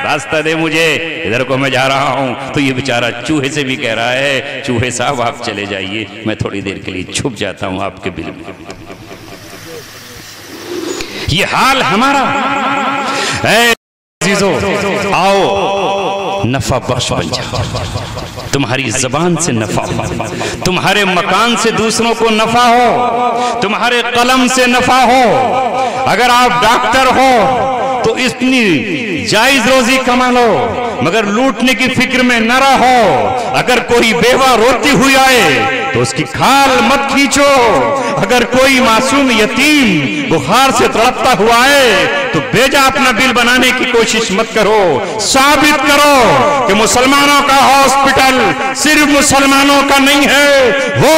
راستہ دے مجھے، ادھر کو میں جا رہا ہوں۔ تو یہ بیچارہ چوہے سے بھی کہہ رہا ہے چوہے صاحب آپ چلے جائیے، میں تھوڑی دیر کے لیے چھپ جاتا ہوں آپ کے بل میں۔ یہ حال ہمارا اے عزیزو، آؤ نفع بخش بن جاؤ، تمہاری زبان سے نفع ہو، تمہارے مکان سے دوسروں کو نفع ہو، تمہارے قلم سے نفع ہو۔ اگر آپ ڈاکٹر ہو تو اتنی جائز روزی کما لو مگر لوٹنے کی فکر میں نہ رہو۔ اگر کوئی بیوہ روتی ہوئی آئے تو اس کی کھال مت کھینچو۔ اگر کوئی معصوم یتیم بخار سے تڑپتا ہوا ہے تو بیجا اپنا بل بنانے کی کوشش مت کرو۔ ثابت کرو کہ مسلمانوں کا ہاسپٹل صرف مسلمانوں کا نہیں ہے، وہ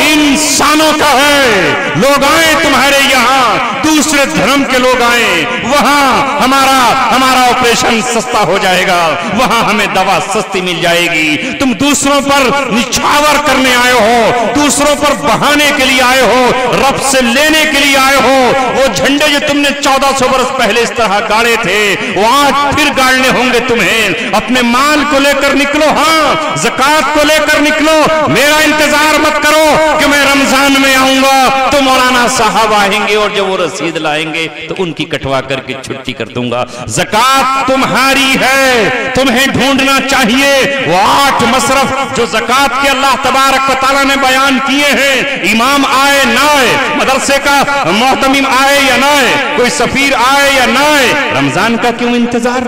انسانوں کا ہے۔ لوگ آئیں تمہارے یہاں، دوسرے دھرم کے لوگ آئیں، وہاں ہمارا آپریشن سستا ہو جائے گا، وہاں ہمیں دوا سستی مل جائے گی۔ تم دوسروں پر نچھاور کرنے آئے ہو، دوسروں پر بہانے کے لیے آئے ہو، رب سے لینے کے لیے آئے ہو۔ وہ جھنڈے جو تم نے 1400 برس پہلے اس طرح گاڑے تھے وہ آج پھر گاڑنے ہوں گے تمہیں۔ اپنے مال کو لے کر نکلو، ہاں زکوٰۃ کو لے کر نکلو۔ میرا انتظار مت کرو کہ میں رمضان میں آؤں گا تو مولانا صاحب آئیں گے اور جب وہ رسید لائیں گے تو ان کی کٹوا کر کے چھٹی کر دوں گا۔ زکوٰۃ تمہاری ہے، تمہیں ڈھونڈنا چاہیے وہ 8 مصرف جو زکوٰۃ کے اللہ تبارک و تعالیٰ نے بیان کیے ہیں۔ امام آئے نہ آئے، مدرسے کا محتمم آئے یا نہ آئے، کوئی سفیر آئے یا نہ آئے، رمضان کا کیوں انتظار؟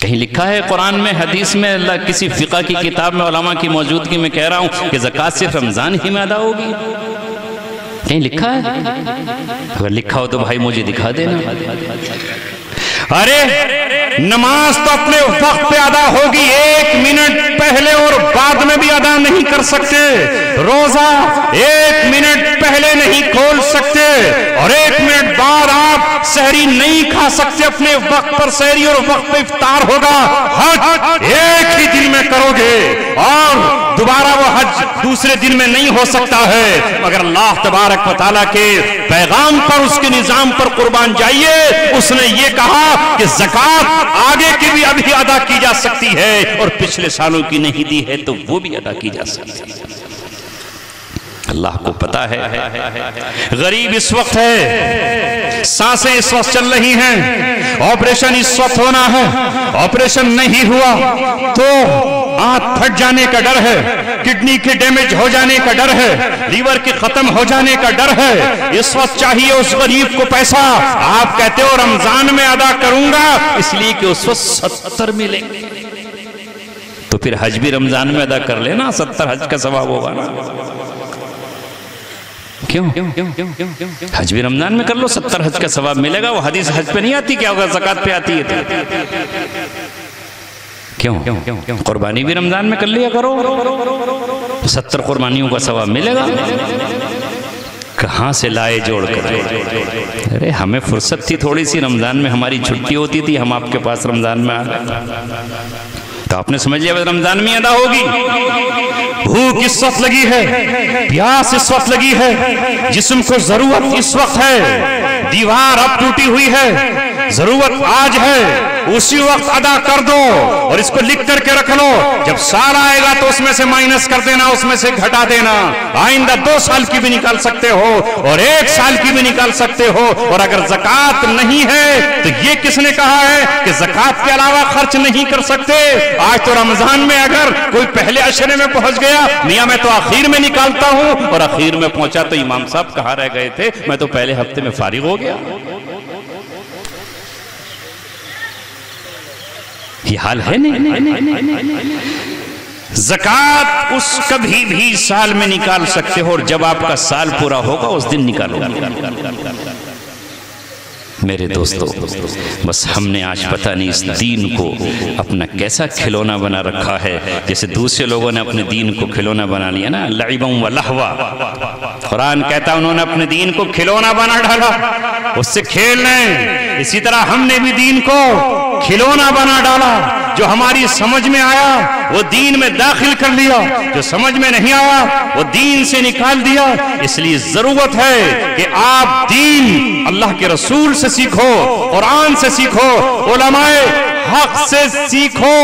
کہیں لکھا ہے قرآن میں، حدیث میں، اللہ کسی فقہ کی کتاب میں علماء کی موجودگی میں کہہ رہا ہوں کہ زکوٰۃ صرف رمضان ہی میں ادا ہوگی؟ کہیں لکھا ہے؟ اگر لکھا ہو تو بھائی مجھے دکھا دینا۔ ارے نماز تو اپنے وقت پہ ادا ہوگی، 1 منٹ پہلے اور بعد میں بھی ادا نہیں کر سکتے۔ روزہ 1 منٹ پہلے نہیں کھول سکتے اور 1 منٹ بعد آپ سحری نہیں کھا سکتے۔ اپنے وقت پر سحری اور وقت پہ افطار ہوگا۔ حج ایک ہی دن میں کرو گے اور دوبارہ وہ حج دوسرے دن میں نہیں ہو سکتا ہے، مگر اللہ تبارک و تعالیٰ کے پیغام پر، اس کے نظام پر قربان جائیے۔ اس نے یہ کہا کہ زکوٰۃ آگے کی بھی ابھی ادا کی جا سکتی ہے اور پچھلے سالوں کی نہیں دی ہے تو وہ بھی ادا کی جا سکتی ہے۔ اللہ کو پتا ہے غریب اس وقت ہے، سانسیں اس وقت چل رہی ہیں، آپریشن اس وقت ہونا ہے، آپریشن نہیں ہوا تو آنت پھٹ جانے کا ڈر ہے، کڈنی کے ڈیمیج ہو جانے کا ڈر ہے، لیور کے ختم ہو جانے کا ڈر ہے۔ اس وقت چاہیے اس غریب کو پیسہ، آپ کہتے ہو رمضان میں ادا کروں گا اس لیے کہ اس وقت 70 ملیں گے، تو پھر حج بھی رمضان میں ادا کر لینا، 70 حج کا ثواب ہوگا نا۔ کیوں حج بھی رمضان میں کر لو، 70 حج کا ثواب ملے گا۔ وہ حدیث حج پہ نہیں آتی، کیا ہوگا زکوٰۃ پہ آتی ہے۔ کیوں قربانی بھی رمضان میں کر لیا کرو، 70 قربانیوں کا ثواب ملے گا۔ کہاں سے لائے جوڑ کر؟ ارے ہمیں فرصت تھی تھوڑی سی، رمضان میں ہماری چھٹی ہوتی تھی، ہم آپ کے پاس رمضان میں آ گئے۔ تو آپ نے سمجھ لیا رمضان میں ادا ہوگی. بھوک اس وقت لگی ہے, پیاس اس وقت لگی ہے, جسم کو ضرورت اس وقت ہے, دیوار اب ٹوٹی ہوئی ہے, ضرورت آج ہے, اسی وقت ادا کر دو اور اس کو لکھ کر کے رکھ لو. جب سال آئے گا تو اس میں سے مائنس کر دینا, اس میں سے گھٹا دینا. آئندہ 2 سال کی بھی نکال سکتے ہو اور 1 سال کی بھی نکال سکتے ہو. اور اگر زکوٰۃ نہیں ہے تو یہ کس نے کہا ہے کہ زکوٰۃ کے علاوہ خرچ نہیں کر سکتے؟ آج تو رمضان میں اگر کوئی پہلے عشرے میں پہنچ گیا, میاں میں تو آخر میں نکالتا ہوں, اور آخر میں پہنچا تو امام صاحب کہاں رہ گئے تھے, میں تو پہلے ہفتے میں فارغ ہو گیا. یہ حال ہے نہیں. زکوٰۃ اس کبھی بھی سال میں نکال سکتے ہو, اور جب آپ کا سال پورا ہوگا اس دن نکالو. میرے دوستو, بس ہم نے آج پتہ نہیں اس دین کو اپنا کیسا کھلونا بنا رکھا ہے, جیسے دوسرے لوگوں نے اپنے دین کو کھلونا بنا لیا نا, لعبا و لہوا. قرآن کہتا انہوں نے اپنے دین کو کھلونا بنا ڈالا, اس سے کھیل لیں. اسی طرح ہم نے بھی دین کو کھلونا بنا ڈالا. جو ہماری سمجھ میں آیا وہ دین میں داخل کر لیا, جو سمجھ میں نہیں آیا وہ دین سے نکال دیا. اس لیے ضرورت ہے کہ آپ دین اللہ کے رسول سے سیکھو, قرآن سے سیکھو, علماء حق سے سیکھو.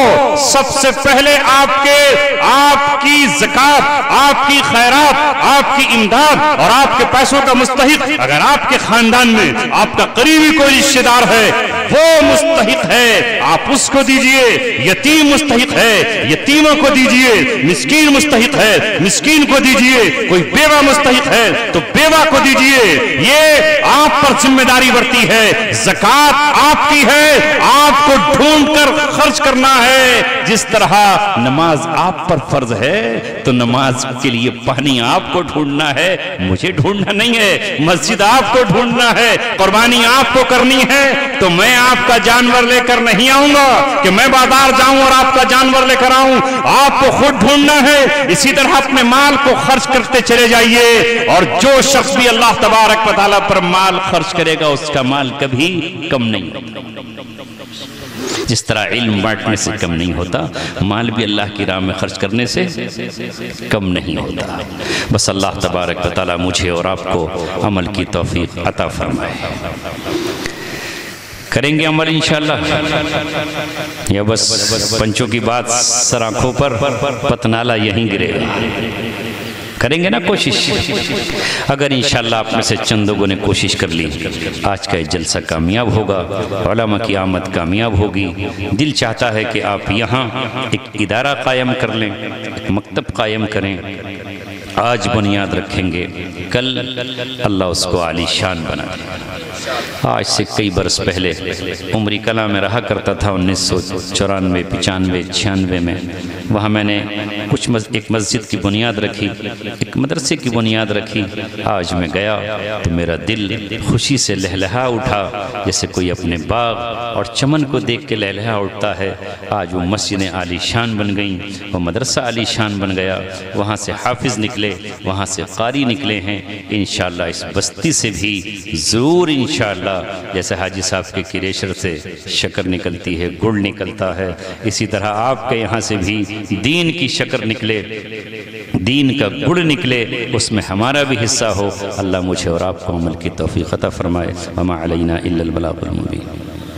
سب سے پہلے آپ کی زکوٰۃ, آپ کی خیرات, آپ کی امداد اور آپ کے پیسوں کا مستحق اگر آپ کے خاندان میں آپ کا قریبی کوئی رشتہ دار ہے, وہ مستحق ہے, آپ اس کو دیجئے. یتیم مستحق ہے, یتیموں کو دیجئے. مسکین مستحق ہے, مسکین کو دیجئے. کوئی بیوہ مستحق ہے تو بیوہ کو دیجئے. یہ آپ پر ذمہ داری بڑھتی ہے. زکوٰۃ آپ کی ہے, آپ کو ڈھونڈ کر خرچ کرنا ہے. جس طرح نماز آپ پر فرض ہے تو نماز کے لیے پانی آپ کو ڈھونڈنا ہے, مجھے ڈھونڈنا نہیں ہے. مسجد آپ کو ڈھونڈنا ہے, قربانی آپ کو کرنی ہے. تو میں آپ کا جانور لے کر نہیں آؤں گا کہ میں بازار جاؤں اور آپ کا جانور لے کر آؤں. آپ کو خود ڈھونڈنا ہے. اسی طرح اپنے مال کو خرچ کرتے چلے جائیے, اور جو شخص بھی اللہ تبارک و تعالیٰ پر مال خرچ کرے گا اس کا مال کبھی کم نہیں ہوگا. جس طرح علم بانٹنے سے کم نہیں ہوتا, مال بھی اللہ کی راہ میں خرچ کرنے سے کم نہیں ہوتا. بس اللہ تبارک و تعالیٰ مجھے اور آپ کو عمل کی توفیق عطا فرمائے. کریں گے عمل انشاءاللہ, یا بس پنچوں کی بات سر آنکھوں پر, پتنالا یہیں گرے گا؟ کریں گے نا کوشش. اگر انشاءاللہ آپ میں سے چند لوگوں نے کوشش کر لی, آج کا یہ جلسہ کامیاب ہوگا, علماء کی آمد کامیاب ہوگی. دل چاہتا ہے کہ آپ یہاں ایک ادارہ قائم کر لیں, ایک مکتب قائم کریں. آج بنیاد رکھیں گے, کل اللہ اس کو عالی شان بنا دے. آج سے کئی برس پہلے عمری کلاں میں رہا کرتا تھا, 1994 95 96 میں. وہاں میں نے ایک مسجد کی بنیاد رکھی, ایک مدرسے کی بنیاد رکھی. آج میں گیا تو میرا دل خوشی سے لہلہا اٹھا, جیسے کوئی اپنے باغ اور چمن کو دیکھ کے لہلہا اٹھتا ہے. آج وہ مسجدیں عالی شان بن گئیں, وہ مدرسہ عالی شان بن گیا. وہاں سے حافظ نکلے, وہاں سے قاری نکلے ہیں. انشاءاللہ اس بستی سے بھی ضرور انشاءاللہ, جیسے حاجی صاحب کے کریشر سے شکر نکلتی ہے, گڑ نکلتا ہے, اسی طرح آپ کے یہاں سے بھی دین کی شکر نکلے, دین کا گڑ نکلے, اس میں ہمارا بھی حصہ ہو. اللہ مجھے اور آپ کو عمل کی توفیق عطا فرمائے. وما علینا الا البلاغ المبین.